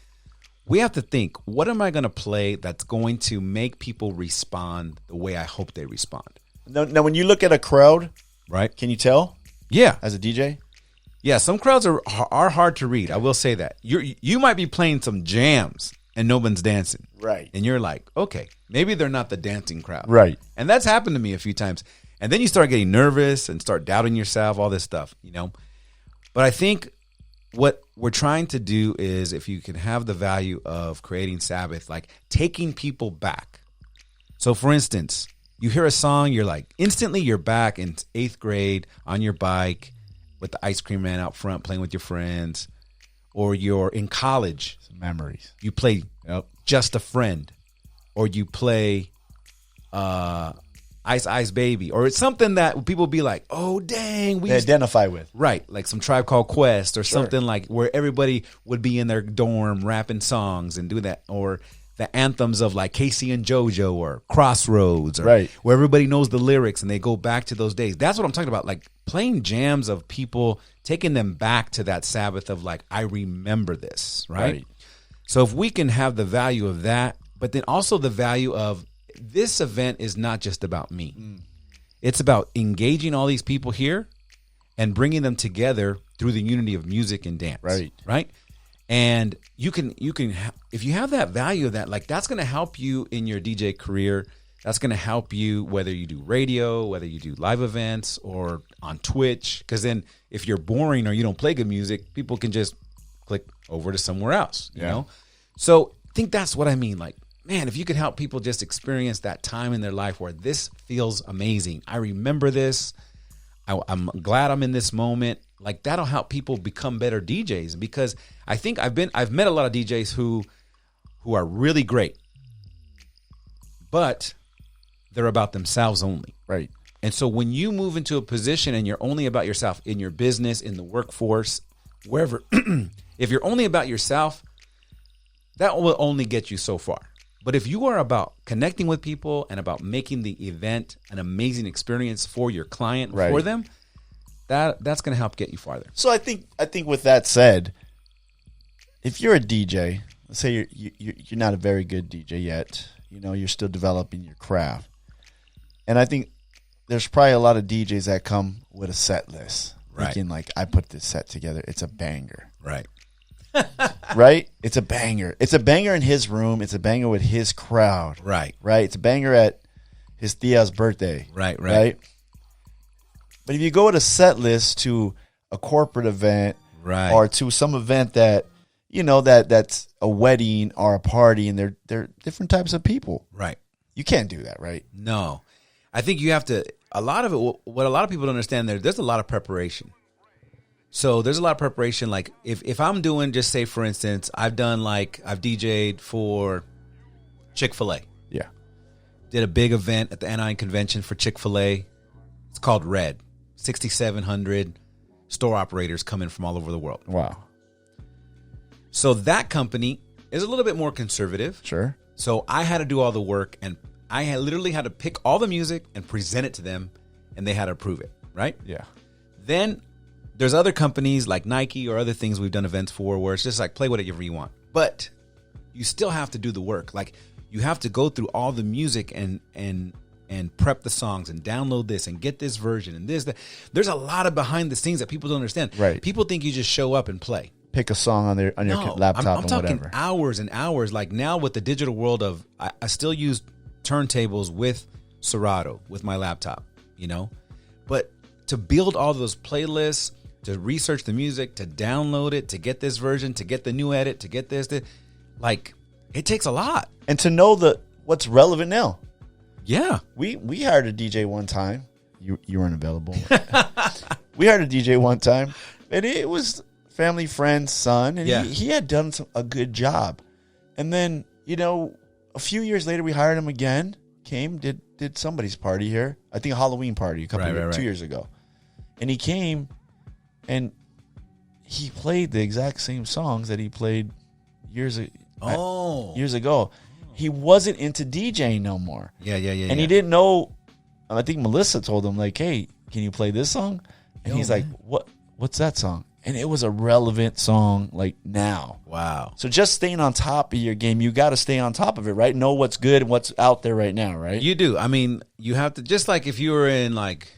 we have to think, what am I going to play that's going to make people respond the way I hope they respond? Now, when you look at a crowd, Right? can you tell Yeah. as a DJ? Yeah, some crowds are hard to read. I will say that. You might be playing some jams and no one's dancing. Right. And you're like, okay, maybe they're not the dancing crowd. Right. And that's happened to me a few times. And then you start getting nervous and start doubting yourself, all this stuff, you know. But I think what we're trying to do is, if you can have the value of creating Sabbath, like taking people back. So for instance, you hear a song, you're like, instantly you're back in 8th grade on your bike with the ice cream man out front playing with your friends, or you're in college. Some memories. You play Just a Friend, or you play Ice Ice Baby, or it's something that people be like, oh, dang. They identify with. Right, like some Tribe Called Quest, or something like where everybody would be in their dorm rapping songs and do that, or the anthems of like Casey and JoJo or Crossroads, or Right. where everybody knows the lyrics and they go back to those days. That's what I'm talking about, like playing jams of people, taking them back to that Sabbath of like, I remember this, right? So if we can have the value of that, but then also the value of this event is not just about me. It's about engaging all these people here and bringing them together through the unity of music and dance. Right. And you can if you have that value of that, like that's going to help you in your DJ career. That's going to help you whether you do radio, whether you do live events or on Twitch. Because then if you're boring or you don't play good music, people can just click over to somewhere else, you know? So I think that's what I mean. Like, man, if you could help people just experience that time in their life where this feels amazing. I remember this. I'm glad I'm in this moment. Like that'll help people become better DJs, because I think I've met a lot of DJs who are really great, but they're about themselves only. Right. And so when you move into a position and you're only about yourself in your business, in the workforce, wherever, if you're only about yourself, that will only get you so far. But if you are about connecting with people and about making the event an amazing experience for your client, Right. for them, that's going to help get you farther. So I think with that said, if you're a DJ, let's say you're not a very good DJ yet, you know, you're still developing your craft. And I think there's probably a lot of DJs that come with a set list. Right. Thinking like, I put this set together. It's a banger. Right. Right? It's a banger. It's a banger in his room. It's a banger with his crowd. Right. Right? It's a banger at his tia's birthday. Right. But if you go with a set list to a corporate event, Right. or to some event that, you know, that's a wedding or a party, and they're different types of people. Right. You can't do that, right? No. I think you have to, a lot of it, what a lot of people don't understand, there's a lot of preparation. So there's a lot of preparation. Like if I'm doing, just say for instance, I've DJ'd for Chick-fil-A. Yeah. Did a big event at the Anaheim convention for Chick-fil-A. It's called Red. 6,700 store operators coming from all over the world. Wow. So that company is a little bit more conservative. Sure. So I had to do all the work, and I had literally had to pick all the music and present it to them, and they had to approve it, right? Yeah. Then there's other companies like Nike or other things we've done events for where it's just like play whatever you want. But you still have to do the work. Like you have to go through all the music and prep the songs and download this and get this version and this, that. There's a lot of behind the scenes that people don't understand. Right. People think you just show up and play. Pick a song on your laptop I'm and talking whatever. hours and hours. Like now with the digital world of, I still use turntables with Serato with my laptop, but to build all those playlists, to research the music, to download it, to get this version, to get the new edit, to get this, like it takes a lot. And to know what's relevant now. Yeah. We hired a DJ one time. You weren't available. We hired a DJ one time, and it was family friend's son, and he had done a good job. And then, a few years later, we hired him again. Came, did somebody's party here. I think a Halloween party a couple 2 years ago. And he came, and he played the exact same songs that he played years ago. He wasn't into DJing no more. Yeah. And he didn't know. I think Melissa told him, like, hey, can you play this song? And he's like, what's that song? And it was a relevant song, like, now. Wow. So just staying on top of your game, you got to stay on top of it, right? Know what's good and what's out there right now, right? You do. I mean, you have to, just like if you were in, like,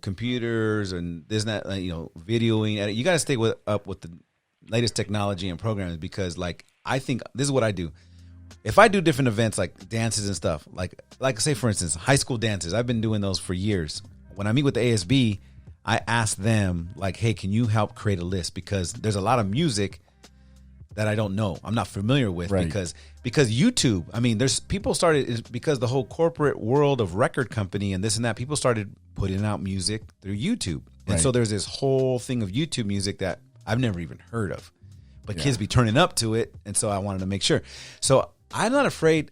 computers and this and that, videoing, you got to stay up with the latest technology and programs, because, like, I think this is what I do. If I do different events like dances and stuff, like say, for instance, high school dances, I've been doing those for years. When I meet with the ASB, I ask them, like, hey, can you help create a list? Because there's a lot of music that I don't know, I'm not familiar with, right. because YouTube, I mean, there's people started, because the whole corporate world of record company and this and that, people started putting out music through YouTube. And so there's this whole thing of YouTube music that I've never even heard of, but kids be turning up to it. And so I wanted to make sure. So I'm not afraid.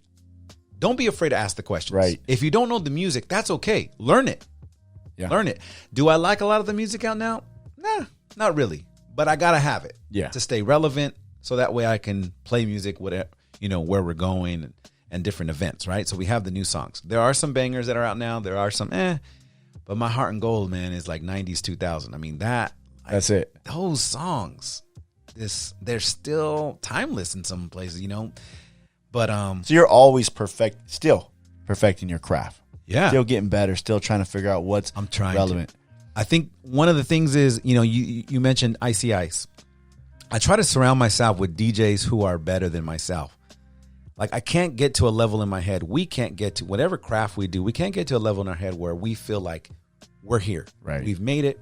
Don't be afraid to ask the questions. Right. If you don't know the music, that's okay. Learn it. Yeah. Learn it. Do I like a lot of the music out now? Nah, not really. But I got to have it to stay relevant, so that way I can play music with it, where we're going and different events, right? So we have the new songs. There are some bangers that are out now. There are some but my heart and gold, man, is like 90s, 2000. I mean, that's it. Those songs, they're still timeless in some places, But so you're always still perfecting your craft. Yeah. Still getting better, still trying to figure out what's relevant. I think one of the things is, you mentioned Icy Ice. I try to surround myself with DJs who are better than myself. Like, I can't get to a level in my head. We can't get to whatever craft we do. We can't get to a level in our head where we feel like we're here. Right. We've made it.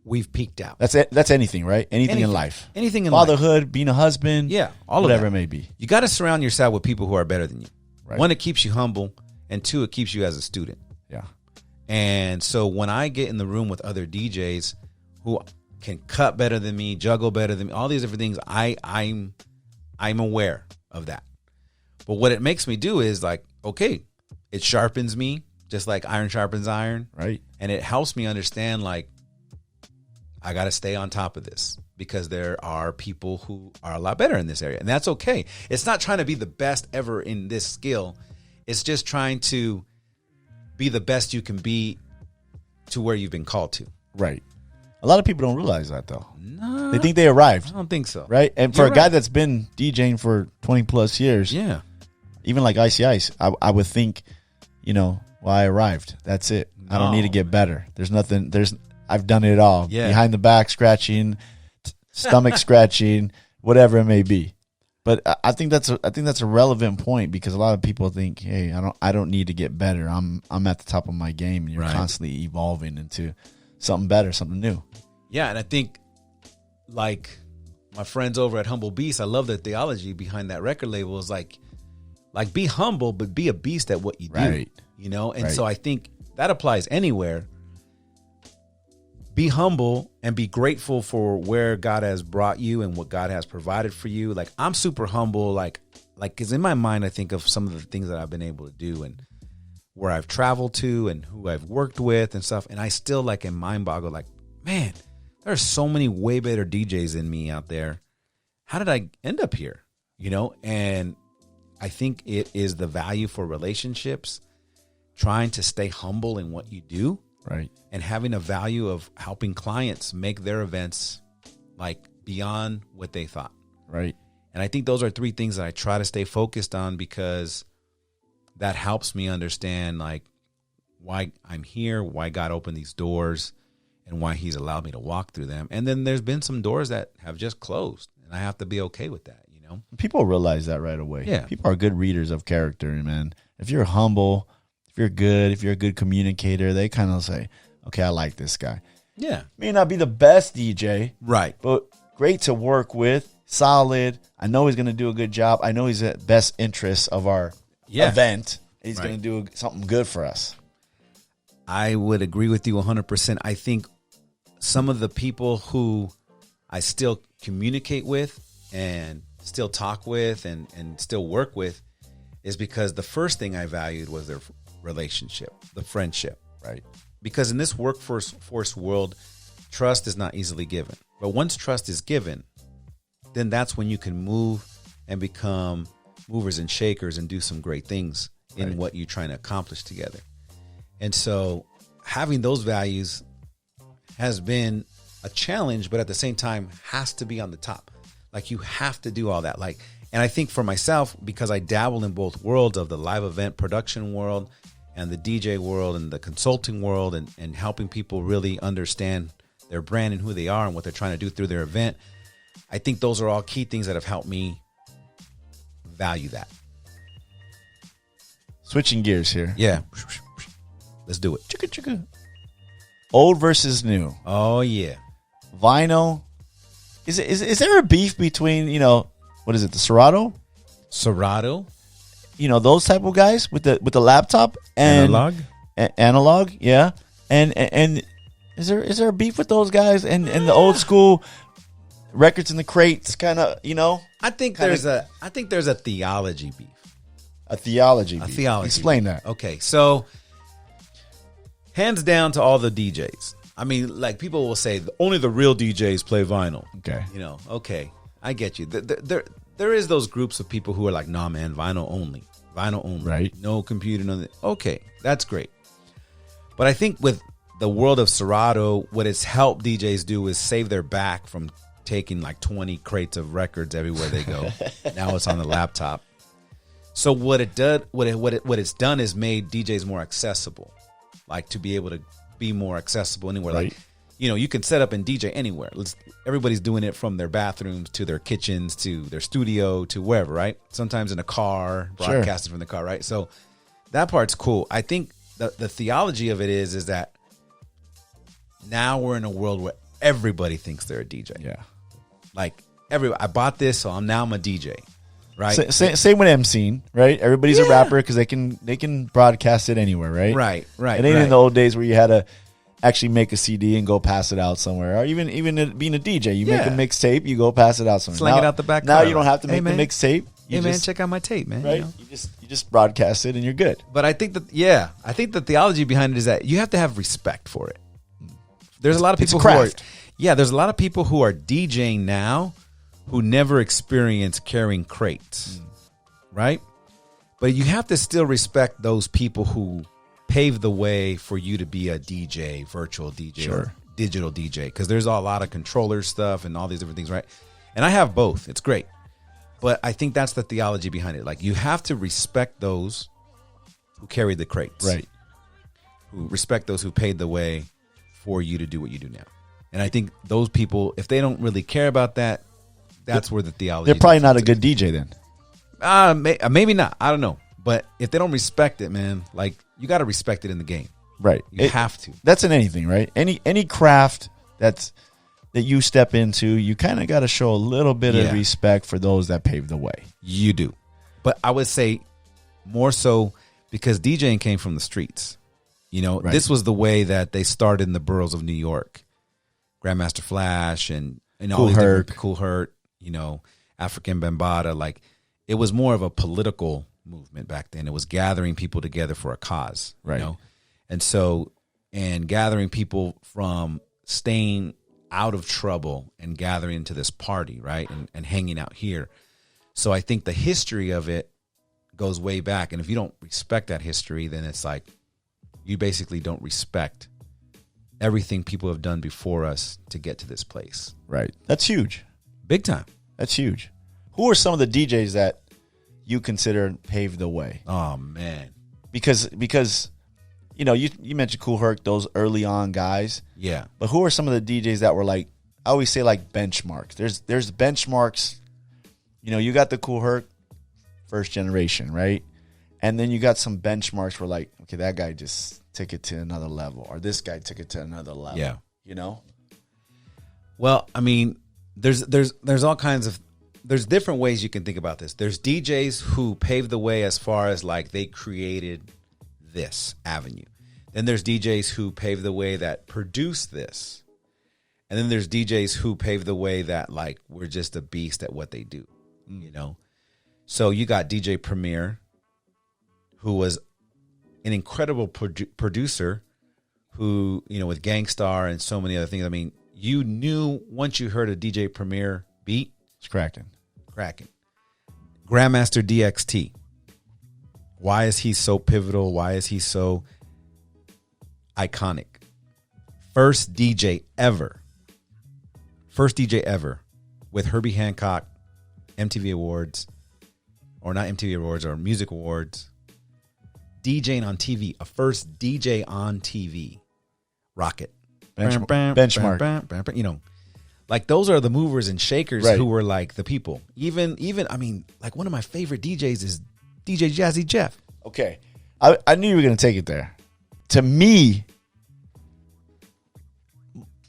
We've peaked out. That's it. That's anything, right? Anything in life. Anything in life. Fatherhood, being a husband. Yeah. All whatever of that. It may be. You got to surround yourself with people who are better than you. Right. One, it keeps you humble. And two, it keeps you as a student. Yeah. And so when I get in the room with other DJs who can cut better than me, juggle better than me, all these different things, I'm aware of that. But what it makes me do is, like, okay, it sharpens me just like iron sharpens iron. Right. And it helps me understand, like, I got to stay on top of this, because there are people who are a lot better in this area. And that's okay. It's not trying to be the best ever in this skill. It's just trying to be the best you can be to where you've been called to. Right. A lot of people don't realize that, though. No. They think they arrived. I don't think so. Right? And for a guy that's been DJing for 20 plus years, yeah, even like Icy Ice, I would think, I arrived. That's it. No. I don't need to get better. There's nothing. I've done it all. Yeah. Behind the back scratching, stomach scratching, whatever it may be. But I think that's a relevant point, because a lot of people think, hey, I don't need to get better. I'm at the top of my game, and you're constantly evolving into something better, something new. Yeah, and I think, like, my friends over at Humble Beast, I love their theology behind that record label. Is like be humble, but be a beast at what you do. Right. And so I think that applies anywhere. Be humble and be grateful for where God has brought you and what God has provided for you. Like, I'm super humble, like, because in my mind, I think of some of the things that I've been able to do and where I've traveled to and who I've worked with and stuff. And I still, like, am mind boggled, like, man, there are so many way better DJs than me out there. How did I end up here? And I think it is the value for relationships, trying to stay humble in what you do. Right. And having a value of helping clients make their events, like, beyond what they thought. Right. And I think those are three things that I try to stay focused on, because that helps me understand like why I'm here, why God opened these doors, and why he's allowed me to walk through them. And then there's been some doors that have just closed, and I have to be okay with that, you know? People realize that right away. Yeah. People are good readers of character, man. If you're humble, if you're good, if you're a good communicator, they kind of say, okay, I like this guy. Yeah. May not be the best DJ, Right. but great to work with, solid. I know he's going to do a good job. I know he's the best interest of our event. He's going to do something good for us. I would agree with you 100%. I think some of the people who I still communicate with and still talk with and still work with is because the first thing I valued was their relationship, the friendship, right? Because in this workforce world, trust is not easily given. But once trust is given, then that's when you can move and become movers and shakers and do some great things in what you're trying to accomplish together. And so having those values has been a challenge, but at the same time has to be on the top. Like you have to do all that. Like, and I think for myself, because I dabble in both worlds of the live event production world and the DJ world and the consulting world and helping people really understand their brand and who they are and what they're trying to do through their event. I think those are all key things that have helped me value that. Switching gears here. Yeah. Let's do it. Chicka, chicka. Old versus new. Oh, yeah. Vinyl. Is there a beef between, you know, what is it, the Serato? Serato. You know, those type of guys with the laptop and Analog. Analog, yeah. And is there a beef with those guys and the old school records in the crates kind of, you know? I think there's a theology beef. A theology beef. Theology. Explain that. Okay, so hands down to all the DJs. I mean, like people will say only the real DJs play vinyl. Okay. You know, okay, I get you. There is those groups of people who are like, nah, man, vinyl only. Vinyl only. Right. No computer, nothing. Okay, that's great. But I think with the world of Serato, what it's helped DJs do is save their back from taking like 20 crates of records everywhere they go. Now it's on the laptop. So what it's done is made DJs more accessible, like to be able to be more accessible anywhere. Right. Like, you know, you can set up and DJ anywhere. Everybody's doing it from their bathrooms to their kitchens to their studio to wherever, right? Sometimes in a car, broadcasting from the car, right? So that part's cool. I think the theology of it is that now we're in a world where everybody thinks they're a DJ. Yeah. Like I bought this, so I'm a DJ. Right. Same with MCing, right? Everybody's a rapper because they can broadcast it anywhere, right? Right. It ain't in the old days where you had to actually make a CD and go pass it out somewhere, or even being a DJ, you make a mixtape, you go pass it out somewhere. Slang it out the back. Now you don't have to make the mixtape. Hey man, check out my tape, man. Right? You know? You just broadcast it and you're good. But I think the theology behind it is that you have to have respect for it. There's a lot of people there's a lot of people who are DJing now who never experienced carrying crates, right? But you have to still respect those people who paved the way for you to be a DJ, virtual DJ, or digital DJ, because there's a lot of controller stuff and all these different things, right? And I have both. It's great. But I think that's the theology behind it. Like, you have to respect those who carried the crates. Right. Who respect those who paved the way for you to do what you do now. And I think those people, if they don't really care about that, that's where the theology. They're probably not a good DJ then. Maybe not. I don't know. But if they don't respect it, man, like, you got to respect it in the game. Right. You have to. That's in anything, right? Any craft that you step into, you kind of got to show a little bit of respect for those that paved the way. You do. But I would say more so because DJing came from the streets. You know, this was the way that they started in the boroughs of New York. Grandmaster Flash and all these different Cool Herc, you know, African Bambaataa. Like, it was more of a political movement back then. It was gathering people together for a cause, right? You know? And so, and gathering people from staying out of trouble and gathering into this party, right? And hanging out here. So I think the history of it goes way back. And if you don't respect that history, then it's like you basically don't respect everything people have done before us to get to this place. Right. That's huge. Big time. That's huge. Who are some of the DJs that you consider paved the way? Oh man, Because you know, you mentioned Kool Herc, those early on guys. yeah. But who are some of the DJs that were like, I always say like benchmarks. There's benchmarks. You know, you got the Kool Herc, first generation, right? And then you got some benchmarks where like, okay, that guy just took it to another level, or this guy took it to another level. Yeah. You know? Well, I mean, there's all kinds of, there's different ways you can think about this. There's DJs who paved the way as far as like they created this avenue. Then there's DJs who paved the way that produced this. And then there's DJs who paved the way that like we're just a beast at what they do, you know? So you got DJ Premier, who was an incredible producer who, you know, with Gangstar and so many other things. I mean, you knew once you heard a DJ Premier beat, It's cracking. Grandmaster DXT. Why is he so pivotal? Why is he so iconic? First DJ ever with Herbie Hancock, MTV Awards, or not MTV Awards, or Music Awards, DJing on TV, a first DJ on TV, Rocket. Benchmark. You know, like those are the movers and shakers Right. who were like the people. Even, I mean, like one of my favorite DJs is DJ Jazzy Jeff. Okay. I knew you were going to take it there. To me,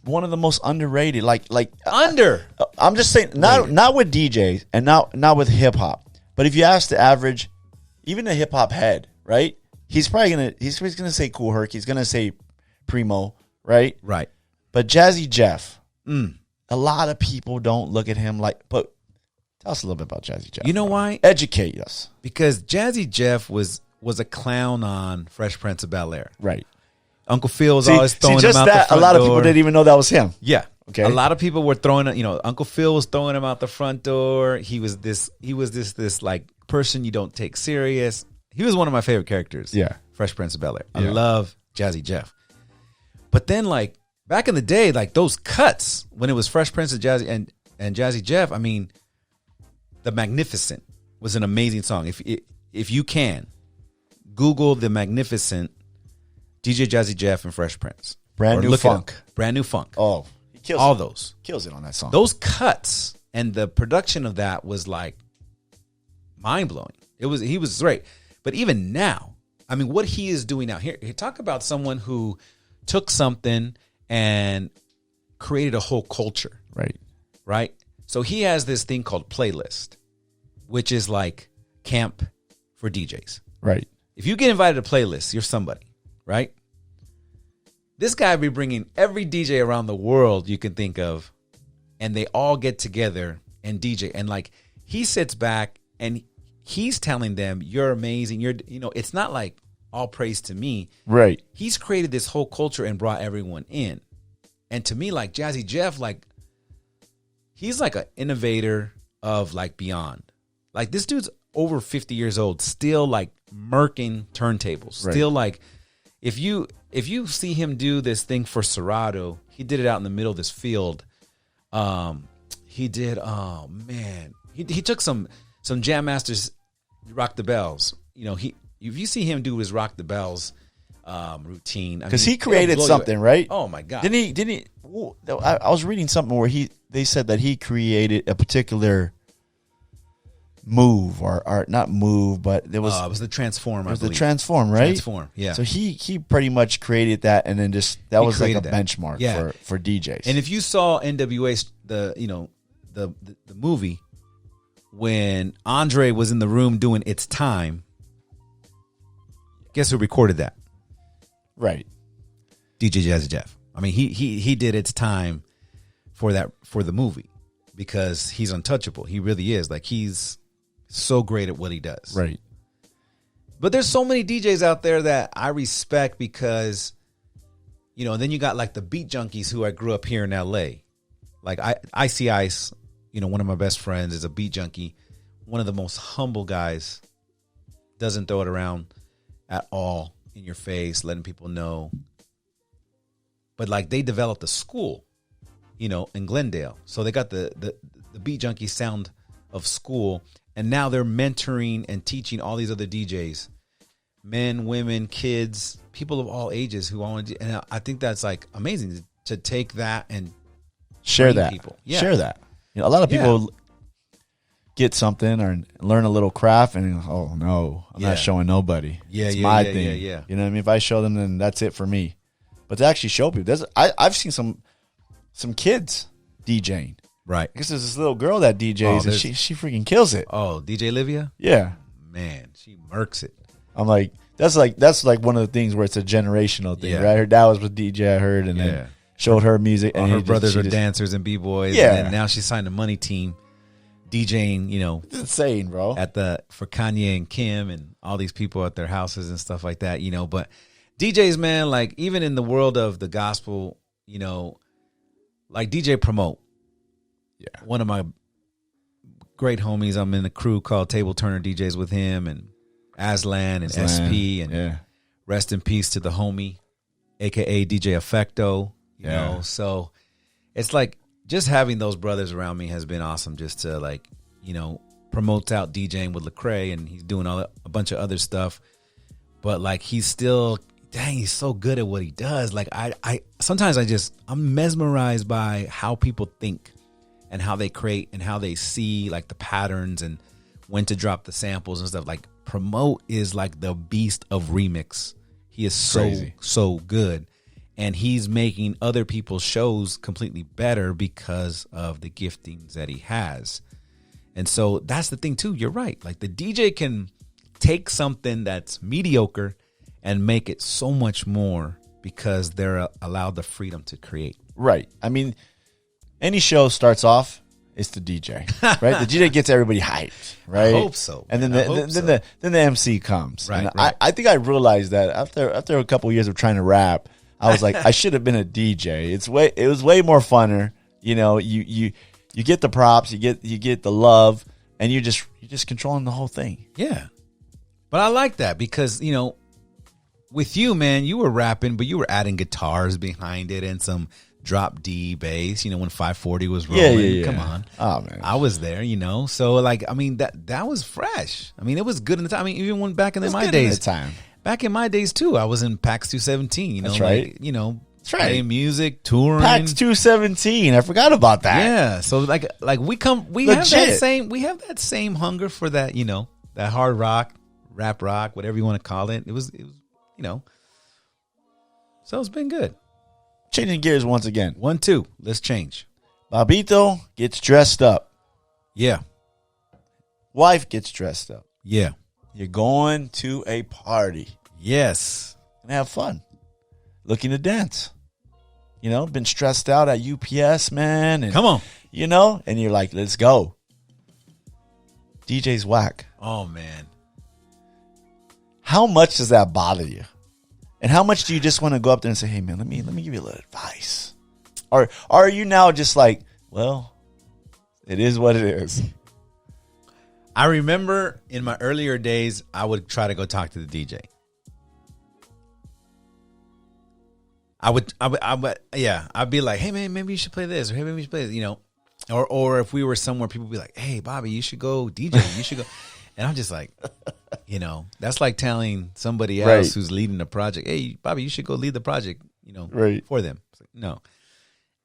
one of the most underrated, I'm just saying, not with DJs and not with hip hop, but if you ask the average, even a hip hop head, right? He's probably gonna say Kool Herc. He's gonna say Primo, right? Right. But Jazzy Jeff, a lot of people don't look at him like. But tell us a little bit about Jazzy Jeff. You know why? Educate us. Because Jazzy Jeff was a clown on Fresh Prince of Bel-Air. Right. Uncle Phil was always throwing just him out that, the front a lot of door. people didn't even know that was him. Yeah. Okay. A lot of people were throwing, you know, Uncle Phil was throwing him out the front door. He was this like person you don't take serious. He was one of my favorite characters. Yeah. Fresh Prince of Bel-Air. I Yeah. love Jazzy Jeff. But then like back in the day, like those cuts when it was Fresh Prince of Jazzy and Jazzy Jeff, I mean, The Magnificent was an amazing song. If you can, Google The Magnificent, DJ Jazzy Jeff and Fresh Prince. Brand Or New look it up. Funk. Brand New Funk. Oh, he kills All it. those. Kills it on that song. Those cuts and the production of that was like mind blowing. He was great. But even now, I mean, what he is doing now here, talk about someone who took something and created a whole culture, right? So he has this thing called Playlist, which is like camp for DJs. Right. If you get invited to Playlist, you're somebody, right? This guy be bringing every DJ around the world you can think of, and they all get together and DJ. And like he sits back and he's telling them, "You're amazing. It's not like all praise to me." Right. He's created this whole culture and brought everyone in. And to me, like Jazzy Jeff, like he's like an innovator of like beyond. Like this dude's over 50 years old, still like murking turntables, Right. still like. If you see him do this thing for Serato, he did it out in the middle of this field. He took some Jam Masters Rock the Bells. You know, if you see him do his Rock the Bells routine, Because he created something, right? Oh my God! Didn't he? I was reading something where they said that he created a particular move or not move, but there was it was the Transform. it was the Transform, right? Transform, yeah. So he pretty much created that, and then that was like a created that. benchmark Yeah. for DJs. And if you saw NWA, the movie, when Andre was in the room doing It's Time, guess who recorded that? right, DJ Jazzy Jeff. I mean, he did It's Time for the movie because he's untouchable. He really is. Like he's so great at what he does. right, But there's so many DJs out there that I respect because, and then you got like the beat junkies who I grew up here in LA. Like Icy Ice, one of my best friends is a beat junkie. One of the most humble guys. Doesn't throw it around at all in your face, letting people know. But like they developed a school, in Glendale. So they got the beat junkies sound of school, and now they're mentoring and teaching all these other DJs, men, women, kids, people of all ages who want to. And I think that's like amazing to take that and share train that. people. Yeah. Share that. You know, a lot of people get something or learn a little craft and oh no, I'm not showing nobody. It's my thing. Yeah. You know what I mean? If I show them, then that's it for me. But to actually show people, I've seen some kids DJing. Right. I guess there's this little girl that DJs and she freaking kills it. Oh, DJ Livia? Yeah. Man, she murks it. I'm like, that's like one of the things where it's a generational thing, right? Her dad was with DJ, I heard, and then showed her music. All and her brothers are dancers and B-boys. Yeah. And then now she's signed a money team, DJing, you know. It's insane, bro. For Kanye and Kim and all these people at their houses and stuff like that, you know. But DJs, man, like even in the world of the gospel, you know, like DJ Promote. Yeah. One of my great homies, I'm in a crew called Table Turner DJs with him and Aslan and SP and rest in peace to the homie, aka DJ Effecto. You know, so it's like just having those brothers around me has been awesome. Just to like, you know, promotes out DJing with Lecrae and he's doing a bunch of other stuff, but like he's still, he's so good at what he does. Like I sometimes I'm mesmerized by how people think and how they create and how they see like the patterns and when to drop the samples and stuff. Like Promote is like the beast of remix. He is so good. And he's making other people's shows completely better because of the giftings that he has. And so that's the thing too. You're right. Like the DJ can take something that's mediocre and make it so much more because they're allowed the freedom to create. Right. I mean, any show starts off, it's the DJ, right? The DJ gets everybody hyped, right? I hope so. And then the MC comes. Right, And right. I think I realized that after a couple of years of trying to rap, I was like, I should have been a DJ. It was way more funner. You know, you get the props, you get the love, and you're just controlling the whole thing. Yeah. But I like that because, you know, with you, man, you were rapping, but you were adding guitars behind it and some drop D bass, you know, when 540 was rolling. Yeah. Come on. Oh, man. I was there, you know. So, like, I mean, that was fresh. I mean, it was good in the time. I mean, even when back in my days. Back in my days, too, I was in PAX 217, you know. That's right. Like, you know, That's right. playing music, touring. PAX 217. I forgot about that. Yeah. So, like we have that same hunger for that, you know, that hard rock, rap rock, whatever you want to call it. It was, you know. So it's been good. Changing gears once again. 1, 2. Let's change. Bobbito gets dressed up. Yeah. Wife gets dressed up. Yeah. You're going to a party. Yes. And have fun. Looking to dance. You know, been stressed out at UPS, man. And, come on. You know, and you're like, let's go. DJ's whack. Oh, man. How much does that bother you? And how much do you just want to go up there and say, hey, man, let me give you a little advice? Or are you now just like, well, it is what it is? I remember in my earlier days, I would try to go talk to the DJ. I'd be like, hey, man, maybe you should play this. Or hey, maybe you should play this, you know. Or if we were somewhere, people would be like, hey, Bobby, you should go DJ. You should go. And I'm just like, you know, that's like telling somebody else who's leading the project, hey, Bobby, you should go lead the project, you know, for them. It's like, no.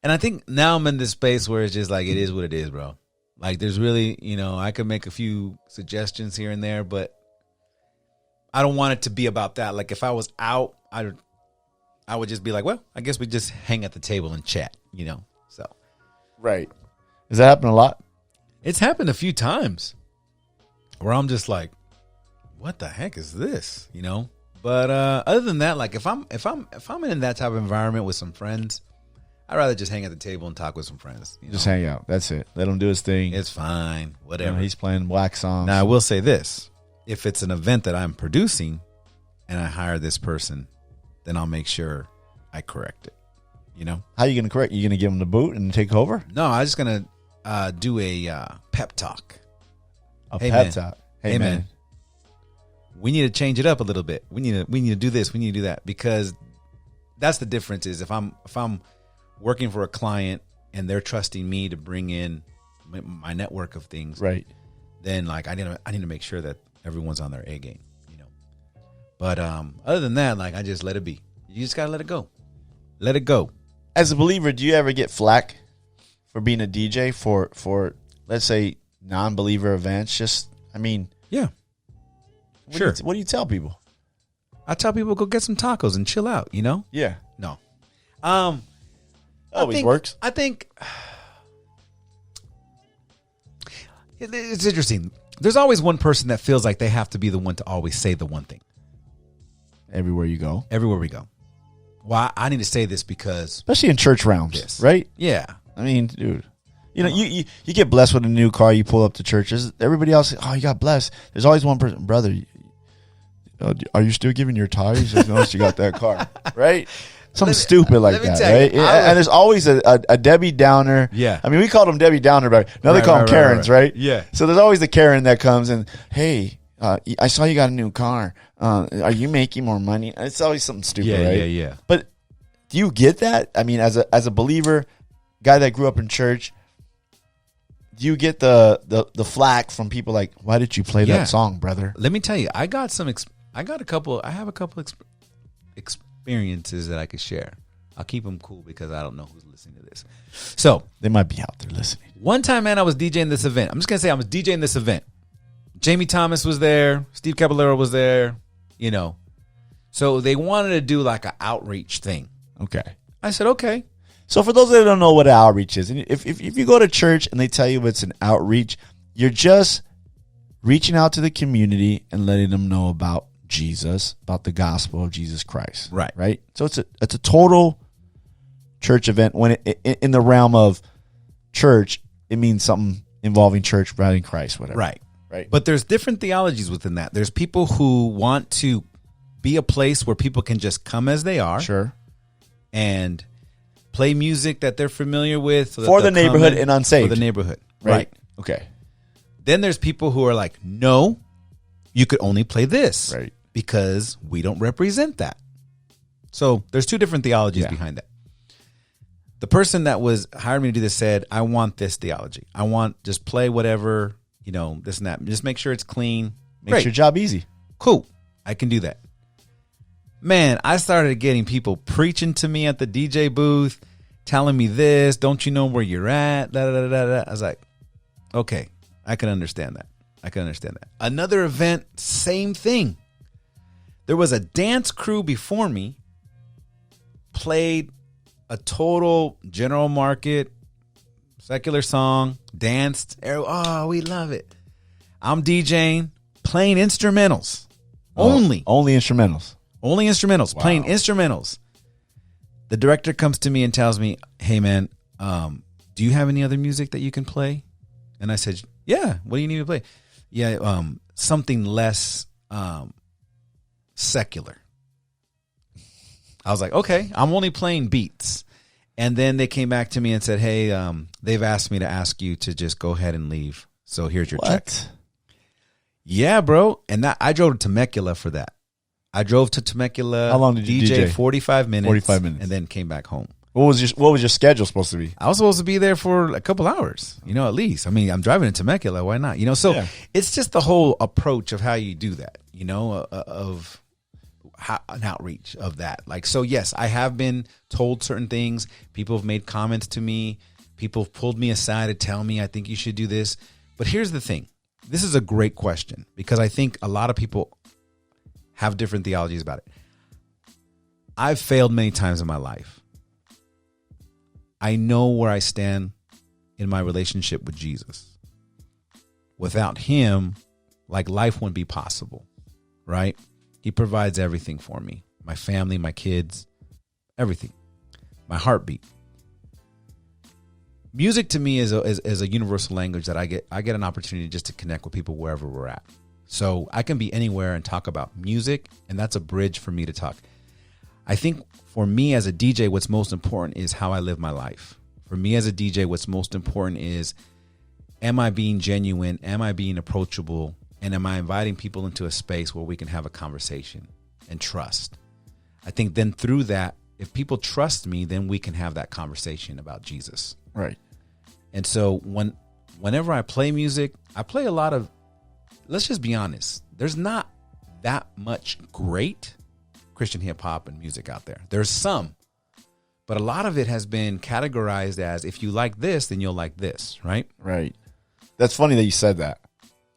And I think now I'm in this space where it's just like, it is what it is, bro. Like there's really, you know, I could make a few suggestions here and there, but I don't want it to be about that. Like if I was out, I would just be like, well, I guess we just hang at the table and chat, you know? So. Right. Does that happen a lot? It's happened a few times. Where I'm just like, what the heck is this? You know? But other than that, like if I'm in that type of environment with some friends, I'd rather just hang at the table and talk with some friends. You know? Just hang out. That's it. Let him do his thing. It's fine. Whatever. You know, he's playing wax songs. Now I will say this. If it's an event that I'm producing and I hire this person, then I'll make sure I correct it. You know? How are you gonna correct? You gonna give him the boot and take over? No, I'm just gonna do a pep talk. Hey, pep talk. Hey man, we need to change it up a little bit. We need to do this. We need to do that because that's the difference. Is if I'm working for a client and they're trusting me to bring in my network of things, Right. then like I need to make sure that everyone's on their A game, you know. But other than that, like I just let it be. You just gotta let it go. Let it go. As a believer, do you ever get flack for being a DJ for let's say non-believer events? Just, I mean, Yeah. Sure. What do you tell people? I tell people go get some tacos and chill out, you know? Yeah. No. Always works. I think it's interesting. There's always one person that feels like they have to be the one to always say the one thing. Everywhere you go. Everywhere we go. Well, I need to say this because Especially in church rounds, Yes. right? yeah. I mean, dude, you know, you get blessed with a new car. You pull up to churches. Everybody else, oh, you got blessed. There's always one person, brother. Are you still giving your tithes? I noticed you got that car, right? Something stupid like let me that, tell you, right? And there's always a Debbie Downer. Yeah. I mean, we called them Debbie Downer, but now they Right, call them right, Karens, right. right? Yeah. So there's always the Karen that comes and, hey, I saw you got a new car. Are you making more money? It's always something stupid, Yeah, right? yeah. But do you get that? I mean, as a believer, guy that grew up in church, do you get the flack from people like, why did you play Yeah. that song, brother? Let me tell you, I have a couple experiences that I could share. I'll keep them cool because I don't know who's listening to this. So They might be out there listening. one time, man, I was DJing this event. I'm just going to say I was DJing this event. Jamie Thomas was there. Steve Caballero was there, you know. So they wanted to do like an outreach thing. Okay. I said, okay. So for those that don't know what outreach is, and if you go to church and they tell you it's an outreach, you're just reaching out to the community and letting them know about Jesus, about the gospel of Jesus Christ. Right. Right. So it's a total church event. When in the realm of church, it means something involving church, rather than Christ, whatever. Right. Right. But there's different theologies within that. There's people who want to be a place where people can just come as they are. Sure. And play music that they're familiar with. So that For the they'll come neighborhood in and unsaved. For the neighborhood. Right. Okay. Then there's people who are like, no, you could only play this. Right. Because we don't represent that. So there's two different theologies Yeah. behind that. The person that was hired me to do this said, I want this theology. I want just play whatever, you know, this and that. Just make sure it's clean. Makes Great. your job easy. Cool. I can do that. Man, I started getting people preaching to me at the DJ booth, telling me this, don't you know where you're at? Da, da, da, da, da. I was like, okay, I can understand that. Another event, same thing. There was a dance crew before me, played a total general market, secular song, danced. Oh, we love it. I'm DJing, playing instrumentals. Only instrumentals. Only instrumentals, Wow. playing instrumentals. The director comes to me and tells me, hey, man, do you have any other music that you can play? And I said, yeah, what do you need to play? Yeah, something less secular. I was like, okay, I'm only playing beats. And then they came back to me and said, hey, they've asked me to ask you to just go ahead and leave. So here's your check. What? Yeah, bro. And I drove to Temecula for that. I drove to Temecula. How long did you DJ? 45 minutes. 45 minutes. And then came back home. What was your schedule supposed to be? I was supposed to be there for a couple hours, you know, at least. I mean, I'm driving to Temecula. Why not? You know, so Yeah. it's just the whole approach of how you do that, you know, of how, an outreach of that. Like, so yes, I have been told certain things. People have made comments to me. People have pulled me aside to tell me, I think you should do this. But here's the thing. This is a great question because I think a lot of people have different theologies about it. I've failed many times in my life. I know where I stand in my relationship with Jesus. Without him, like life wouldn't be possible, right? He provides everything for me. My family, my kids, everything. My heartbeat. Music to me is a universal language that I get an opportunity just to connect with people wherever we're at. So I can be anywhere and talk about music, and that's a bridge for me to talk. I think for me as a DJ, what's most important is how I live my life. For me as a DJ, what's most important is, am I being genuine? Am I being approachable? And am I inviting people into a space where we can have a conversation and trust? I think then through that, if people trust me, then we can have that conversation about Jesus. Right. And so when whenever I play music, I play a lot of, let's just be honest, there's not that much great Christian hip hop and music out there. There's some, but a lot of it has been categorized as, if you like this, then you'll like this, right? Right. That's funny that you said that,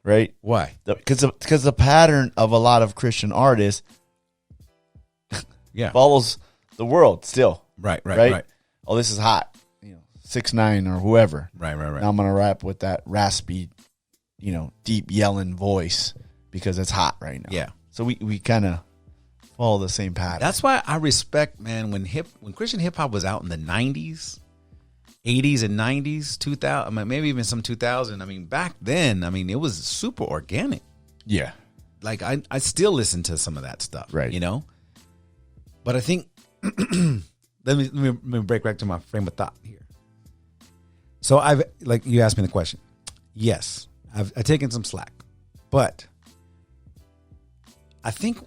right? Why? Because the pattern of a lot of Christian artists follows the world still. Right. Oh, this is hot. 6ix9ine or whoever. Right. Now I'm going to rap with that raspy, deep yelling voice because it's hot right now. Yeah. So we kind of follow the same pattern. That's why I respect, man, when Christian hip hop was out in the 90s, 80s and 90s, 2000, maybe even some 2000. I mean, back then, it was super organic. Yeah. Like I still listen to some of that stuff, right? But I think let me break back to my frame of thought here. So you asked me the question. Yes, I've taken some slack, but I think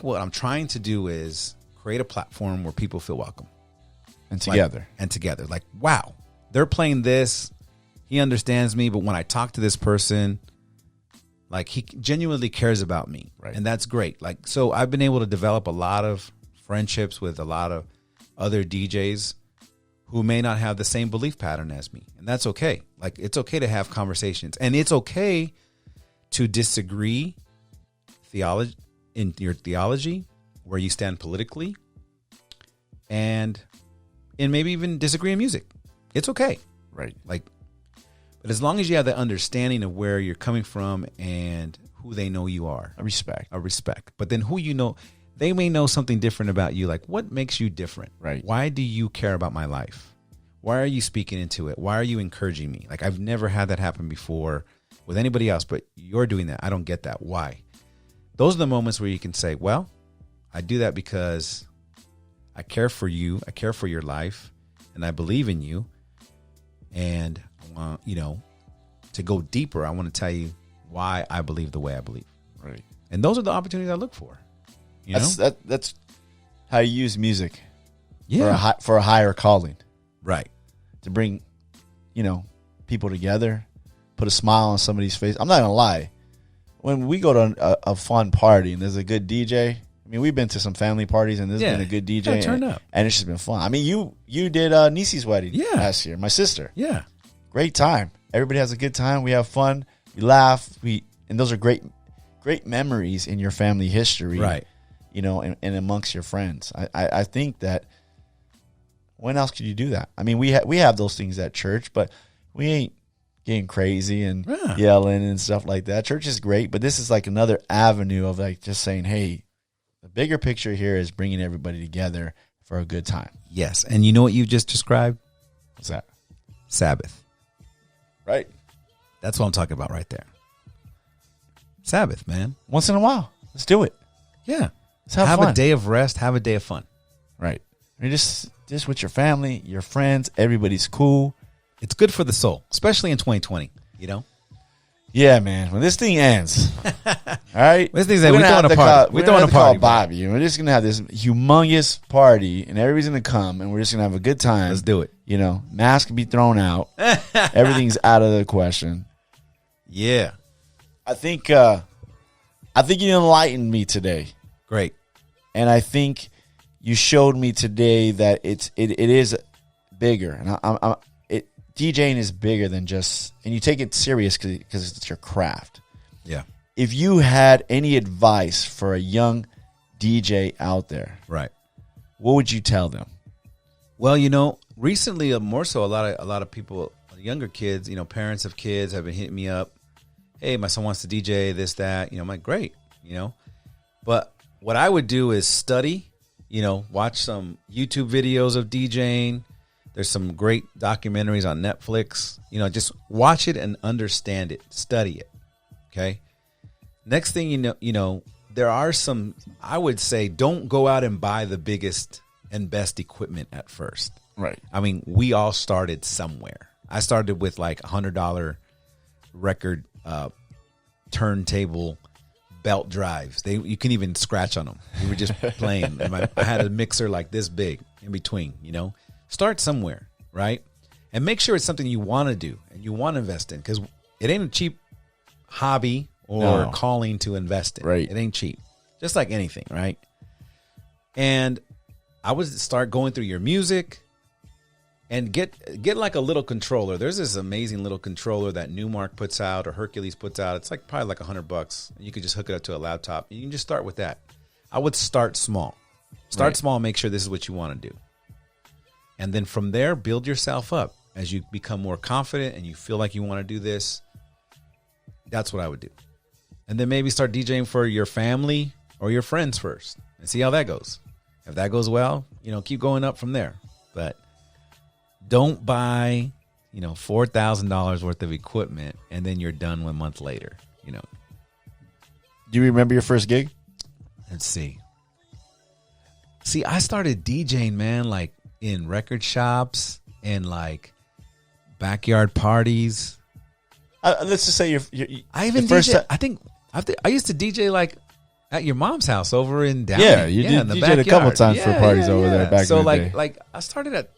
what I'm trying to do is create a platform where people feel welcome and together. Like, wow, they're playing this. He understands me, but when I talk to this person, like, he genuinely cares about me, right? And that's great. Like, so I've been able to develop a lot of friendships with a lot of other DJs who may not have the same belief pattern as me. And that's okay. Like, it's okay to have conversations, and it's okay to disagree in your theology, where you stand politically, and maybe even disagree in music. It's okay. Right. Like, but as long as you have the understanding of where you're coming from and who they know you are. A respect. But then who they may know something different about you. Like, what makes you different? Right. Why do you care about my life? Why are you speaking into it? Why are you encouraging me? Like, I've never had that happen before with anybody else, but you're doing that. I don't get that. Why? Those are the moments where you can say, well, I do that because I care for you. I care for your life, and I believe in you. And I want, to go deeper, I want to tell you why I believe the way I believe. Right. And those are the opportunities I look for. That's how you use music. Yeah. For a higher calling. Right. To bring, people together, put a smile on somebody's face. I'm not going to lie. When we go to a fun party and there's a good DJ, we've been to some family parties and there's been a good DJ. Turn up. And it's just been fun. You did Nisi's wedding last year, my sister. Yeah. Great time. Everybody has a good time. We have fun. We laugh. And those are great memories in your family history. Right. And amongst your friends. I think that when else could you do that? We have those things at church, but we ain't getting crazy and yelling and stuff like that. Church is great, but this is like another avenue of like just saying, hey, the bigger picture here is bringing everybody together for a good time. Yes. And you know what you just described? What's that? Sabbath. Right. That's what I'm talking about right there. Sabbath, man. Once in a while. Let's do it. Yeah. Let's have fun. A day of rest. Have a day of fun. Right. Just with your family, your friends, everybody's cool. It's good for the soul, especially in 2020, Yeah, man. When this thing ends, all right? We're throwing a party. We're throwing a party, Bobby. We're just going to have this humongous party, and everybody's going to come, and we're just going to have a good time. Let's do it. Mask can be thrown out. Everything's out of the question. Yeah. I think you enlightened me today. Great. And I think you showed me today that it is bigger. And DJing is bigger than just, and you take it serious because it's your craft. Yeah. If you had any advice for a young DJ out there, right, what would you tell them? Well, recently, more so, a lot of people, younger kids, parents of kids have been hitting me up. Hey, my son wants to DJ this, that. I'm like, great, But what I would do is study, watch some YouTube videos of DJing. There's some great documentaries on Netflix. Just watch it and understand it. Study it. Okay. Next thing there are some, I would say, don't go out and buy the biggest and best equipment at first. Right. We all started somewhere. I started with like $100 record turntable belt drives. You can even scratch on them. We were just playing. I had a mixer like this big in between, Start somewhere, right? And make sure it's something you want to do and you want to invest in, because it ain't a cheap hobby or calling to invest in. Right. It ain't cheap. Just like anything, right? And I would start going through your music and get like a little controller. There's this amazing little controller that Newmark puts out or Hercules puts out. It's like probably like $100. You could just hook it up to a laptop. You can just start with that. I would start small. Start small and make sure this is what you want to do. And then from there, build yourself up. As you become more confident and you feel like you want to do this, that's what I would do. And then maybe start DJing for your family or your friends first and see how that goes. If that goes well, keep going up from there. But don't buy, $4,000 worth of equipment and then you're done 1 month later, Do you remember your first gig? Let's see. I started DJing, man, like in record shops and like backyard parties. Let's just say I even DJ. I used to DJ like at your mom's house over in Downey. Yeah, you did. In the DJed backyard. a couple times for parties over there back in the day. So like I started at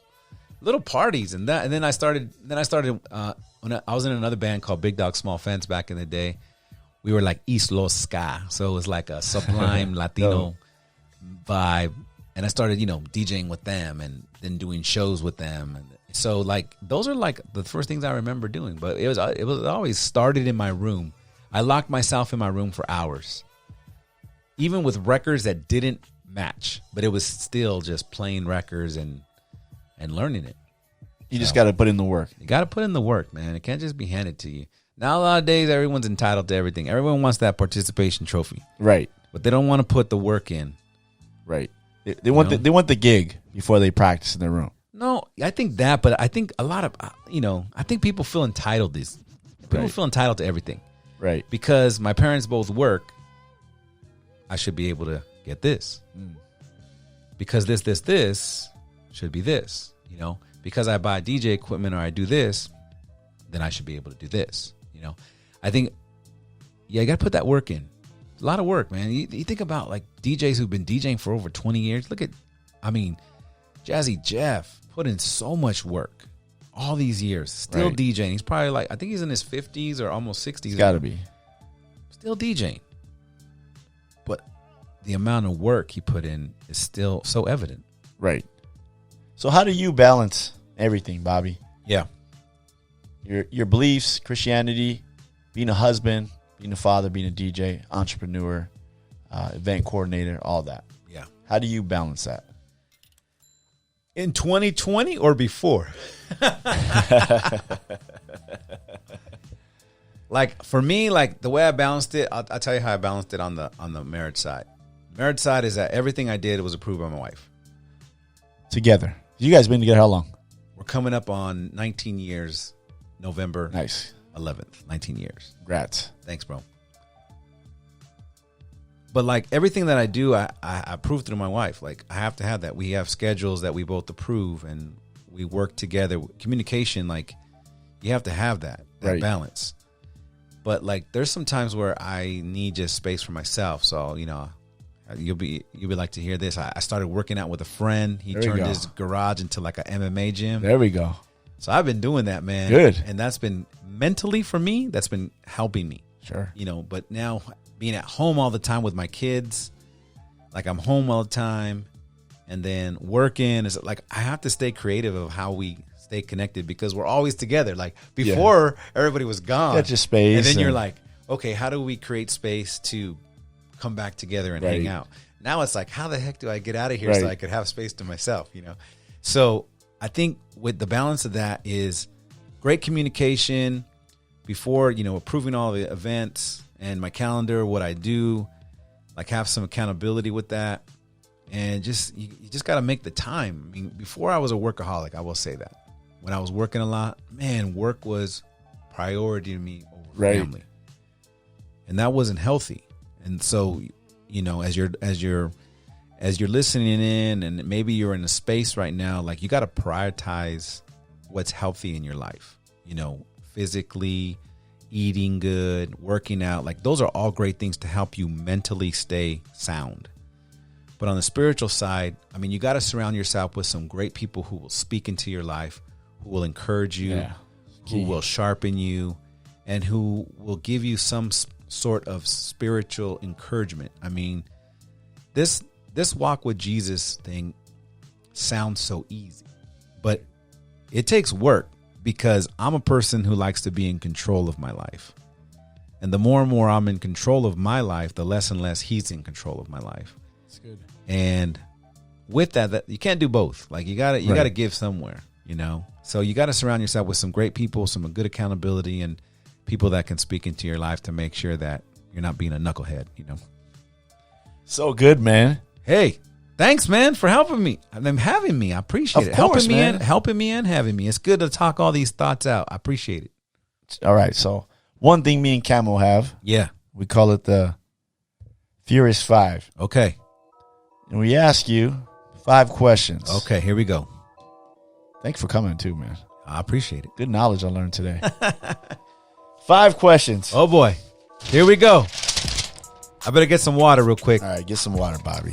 little parties and then I started when I was in another band called Big Dog Small Fence back in the day. We were like East Los Ska, so it was like a sublime Latino vibe. And I started, DJing with them and then doing shows with them. And so like those are like the first things I remember doing. But it was always started in my room. I locked myself in my room for hours, even with records that didn't match. But it was still just playing records and learning it. You just got to put in the work. You got to put in the work, man. It can't just be handed to you. Now a lot of days, everyone's entitled to everything. Everyone wants that participation trophy, right? But they don't want to put the work in, right? They want the gig before they practice in their room. No, I think that, but I think a lot of I think people feel entitled. People feel entitled to everything, right? Because my parents both work, I should be able to get this. Because this should be this. Because I buy DJ equipment or I do this, then I should be able to do this. I think, you got to put that work in. It's a lot of work, man. You think about like DJs who've been DJing for over 20 years. Look at, Jazzy Jeff put in so much work all these years, still DJing. He's probably like, I think he's in his 50s or almost 60s. He's got to be. Still DJing. But the amount of work he put in is still so evident. Right. So how do you balance everything, Bobby? Yeah. Your beliefs, Christianity, being a husband, being a father, being a DJ, entrepreneur, event coordinator, all that. Yeah. How do you balance that? In 2020 or before? Like for me, like the way I balanced it, I'll tell you how I balanced it on the marriage side. Marriage side is that everything I did was approved by my wife. Together. You guys been together how long? We're coming up on 19 years, November 11th, 19 years. Congrats. Thanks, bro. But like everything that I do, I approve through my wife. Like I have to have that. We have schedules that we both approve and we work together. Communication, like you have to have that balance. But like there's some times where I need just space for myself. So, you'll be like to hear this. I started working out with a friend. He turned his garage into like an MMA gym. There we go. So I've been doing that, man. Good. And that's been mentally for me, that's been helping me. Sure. But now being at home all the time with my kids, like I'm home all the time and then working is like, I have to stay creative of how we stay connected because we're always together. Like before everybody was gone. That's your space. And then you're like, okay, how do we create space to come back together and hang out? Now it's like, how the heck do I get out of here so I could have space to myself, So I think with the balance of that is great communication before, approving all the events and my calendar, what I do, like have some accountability with that. And you just got to make the time. I mean, before I was a workaholic, I will say that. When I was working a lot, man, work was priority to me over family. And that wasn't healthy. And so, as you're listening in and maybe you're in a space right now, like you got to prioritize what's healthy in your life, physically, eating good, working out. Like those are all great things to help you mentally stay sound. But on the spiritual side, I mean, you got to surround yourself with some great people who will speak into your life, who will encourage you, Yeah. who will sharpen you, and who will give you some sort of spiritual encouragement. I mean, this walk with Jesus thing sounds so easy, but it takes work because I'm a person who likes to be in control of my life. And the more and more I'm in control of my life, the less and less he's in control of my life. That's good. And with that you can't do both. Like you gotta give somewhere, you know? So you got to surround yourself with some great people, some good accountability, and people that can speak into your life to make sure that you're not being a knucklehead, you know? So good, man. Hey, thanks, man, for helping me. And having me. I appreciate Of it. course, man. Helping me and having me. It's good to talk all these thoughts out. I appreciate it. All right. So one thing me and Camo have, Yeah. we call it the Furious Five. Okay. And we ask you 5 questions. Okay, here we go. Thanks for coming too, man. I appreciate it. Good knowledge I learned today. 5 questions. Oh, boy. Here we go. I better get some water real quick. All right, get some water, Bobby.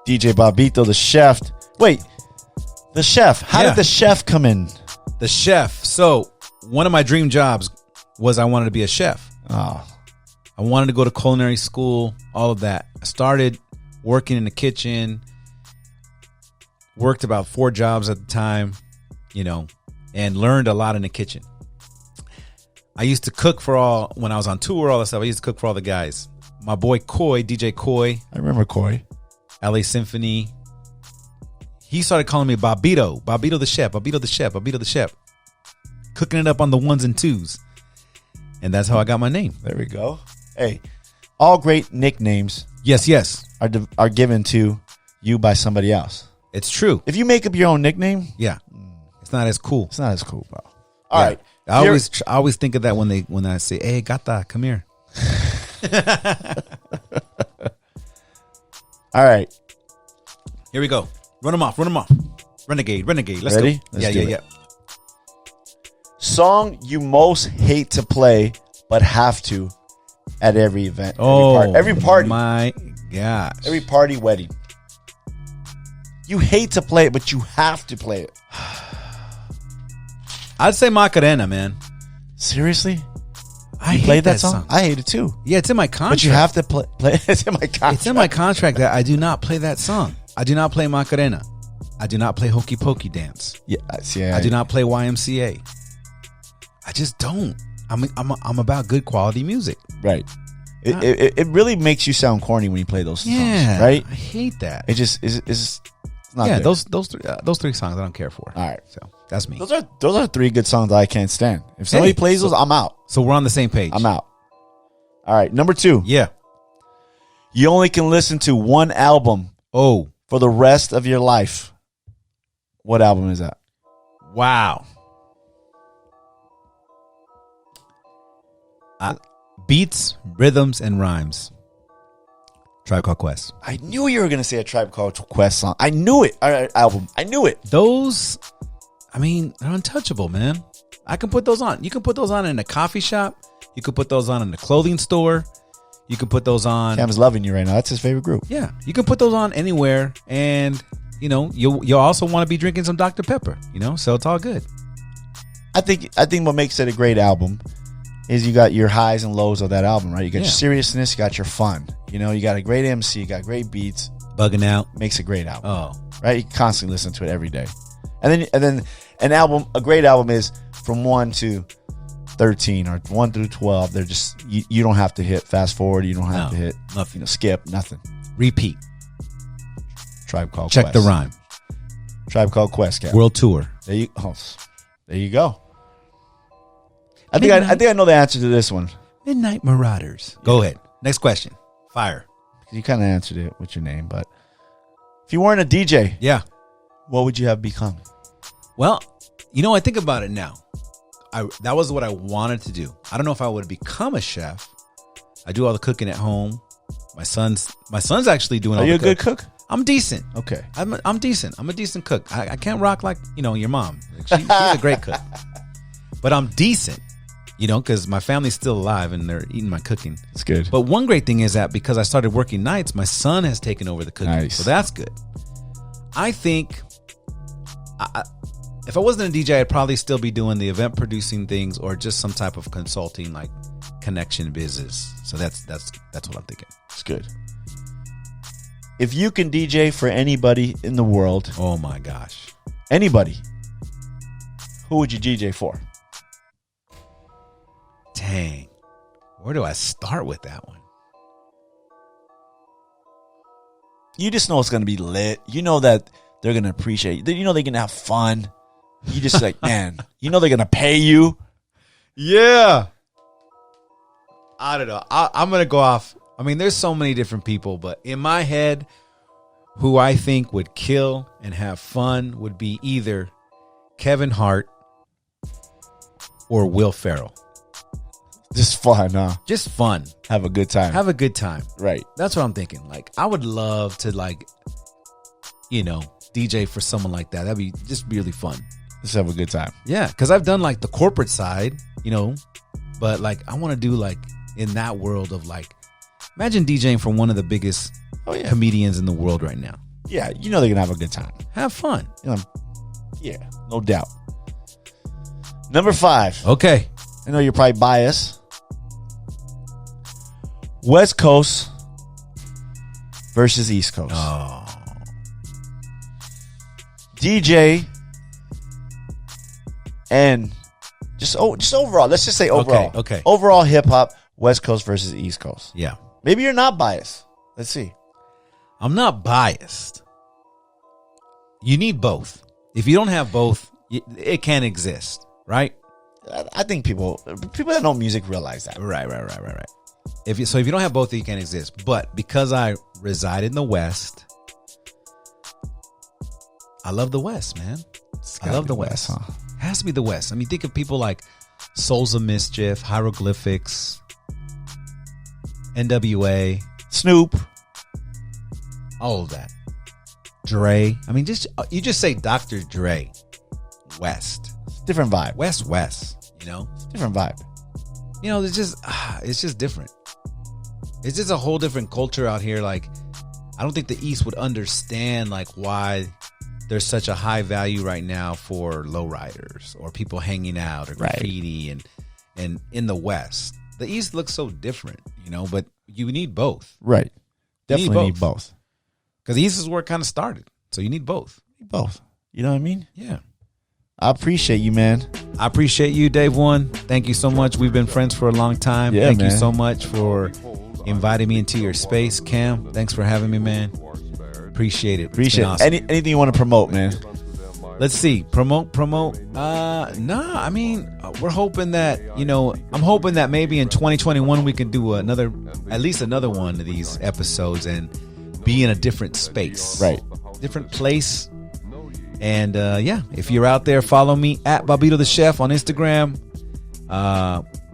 DJ Bobbito, the chef. Wait, the chef. How Yeah. did the chef come in? The chef. So one of my dream jobs was I wanted to be a chef. Oh, I wanted to go to culinary school, all of that. I started working in the kitchen, worked about 4 jobs at the time, you know, and learned a lot in the kitchen. I used to cook when I was on tour, all that stuff. I used to cook for all the guys. My boy Coy, DJ Coy, I remember Corey. LA Symphony. He started calling me Bobbito. Bobbito the chef. Bobbito the chef. Bobbito the chef. Cooking it up on the 1s and 2s. And that's how I got my name. There we go. Hey, all great nicknames Yes. are given to you by somebody else. It's true. If you make up your own nickname, Yeah. It's not as cool. it's not as cool, bro. All right. I always think of that when I say, "Hey, Gata, come here." All right. Here we go. Run them off. Renegade. Let's Ready? go. Let's do Yeah. it. Song you most hate to play but have to at every event. Every party. My gosh. Every party, wedding. You hate to play it, but you have to play it. I'd say Macarena, man. Seriously? I You hate played that song? I hate it too. Yeah, it's in my contract. But you have to play it's in my contract. It's in my contract that I do not play that song. I do not play Macarena. I do not play Hokey Pokey Dance. Yeah, see, I do not play YMCA. I just don't. I'm about good quality music. Right. It really makes you sound corny when you play those songs, right? I hate that. It just is not Yeah, good. those 3 songs I don't care for. All right. So that's me. Those are 3 good songs that I can't stand. If somebody plays those, I'm out. So we're on the same page. I'm out. All right, number 2. Yeah. You only can listen to one album Oh, for the rest of your life. What album is that? wow. Beats, rhythms, and rhymes. Tribe Called Quest. I knew you were going to say a Tribe Called Quest song. I knew it. Album. I knew it. Those, I mean, they're untouchable, man. I can put those on. You can put those on in a coffee shop. You can put those on in a clothing store. You can put those on. Cam's loving you right now. That's his favorite group. Yeah, you can put those on anywhere, and you know you'll also want to be drinking some Dr. Pepper. You know, so it's all good. I think what makes it a great album is you got your highs and lows of that album, right? You got your seriousness, you got your fun. You know, you got a great MC, you got great beats. Bugging out makes a great album. Oh, right. You constantly listen to it every day, and then a great album is from 1 to 13 or 1 through 12. They're just you don't have to hit fast forward. You don't have to hit nothing. Skip nothing. Repeat. Tribe Called Check Quest. the rhyme. Tribe Called Quest. Cap. World tour. There you go. I think I know the answer to this one. Midnight Marauders. Go ahead. Next question. Fire. You kind of answered it with your name, but if you weren't a DJ, Yeah. what would you have become? Well, you know, I think about it now. That was what I wanted to do. I don't know if I would become a chef. I do all the cooking at home. My son's actually doing all the cooking. Are you a good cook? I'm decent. Okay. I'm decent. I'm a decent cook. I can't rock like, your mom. She's a great cook. But I'm decent, because my family's still alive and they're eating my cooking. That's good. But one great thing is that because I started working nights, my son has taken over the cooking. Nice. So that's good. I think if I wasn't a DJ, I'd probably still be doing the event producing things or just some type of consulting, like connection business. So that's what I'm thinking. It's good. If you can DJ for anybody in the world, Oh my gosh. anybody, who would you DJ for? Dang. Where do I start with that one? You just know it's going to be lit. You know that they're going to appreciate you. You know they're going to have fun. You just like, man, you know they're going to pay you. Yeah. I don't know. I'm going to go off. I mean, there's so many different people, but in my head, who I think would kill and have fun would be either Kevin Hart or Will Ferrell. Just fun, huh? Just fun. Have a good time. Have a good time. Right. That's what I'm thinking. Like, I would love to, like, you know, DJ for someone like that. That'd be just really fun. Just have a good time. Yeah, because I've done, like, the corporate side, you know, but, like, I want to do, like, in that world of, like, imagine DJing for one of the biggest comedians in the world right now. Yeah, you know they're going to have a good time. Have fun. You know, yeah, no doubt. Number 5. Okay. I know you're probably biased. West Coast versus East Coast. Oh. DJ and just overall. Let's just say overall. Okay. Overall hip hop, West Coast versus East Coast. Yeah. Maybe you're not biased. Let's see. I'm not biased. You need both. If you don't have both, it can't exist, right? I think people that know music realize that. Right. If you don't have both, you can't exist. But because I reside in the West, I love the West, man. I love the West. Huh? Has to be the West. I mean, think of people like Souls of Mischief, Hieroglyphics, NWA, Snoop, all of that. Dre. I mean, you just say Dr. Dre. West. different vibe. West, you know? Different vibe. You know, it's just different. It's just a whole different culture out here. Like, I don't think the East would understand, like, why there's such a high value right now for lowriders or people hanging out or graffiti and in the West. The East looks so different, you know, but you need both. Right. Definitely need both. Because the East is where it kind of started. So you need both. Both. You know what I mean? Yeah. I appreciate you, man. I appreciate you, Dave One. Thank you so much. We've been friends for a long time. Yeah, Thank man. you so much for inviting me into your space. Cam, thanks for having me, man. Appreciate it. Appreciate it. Awesome. Anything you want to promote, man? Let's see. Promote. I mean, we're hoping that, you know, I'm hoping that maybe in 2021 we can do at least another one of these episodes and be in a different space. Right. Different place. And yeah, if you're out there, follow me at Bobbito the Chef on Instagram.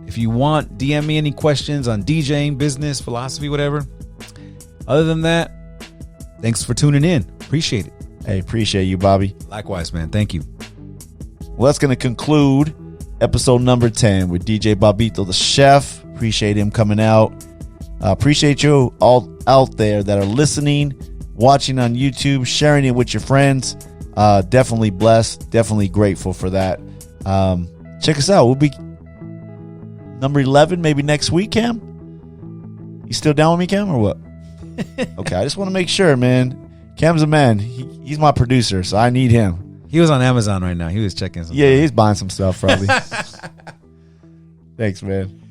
If you want, DM me any questions on DJing, business, philosophy, whatever. Other than that, thanks for tuning in. Appreciate it. Hey, appreciate you, Bobby. Likewise, man. Thank you. Well, that's going to conclude episode number 10 with DJ Bobbito the Chef. Appreciate him coming out. Appreciate you all out there that are listening, watching on YouTube, sharing it with your friends. Definitely blessed. Definitely grateful for that. Check us out. We'll be number 11 maybe next week, Cam. You still down with me, Cam, or what? Okay, I just want to make sure, man. Cam's a man. He's my producer, so I need him. He was on Amazon right now. He was checking some Yeah, he's buying some stuff probably. Thanks, man.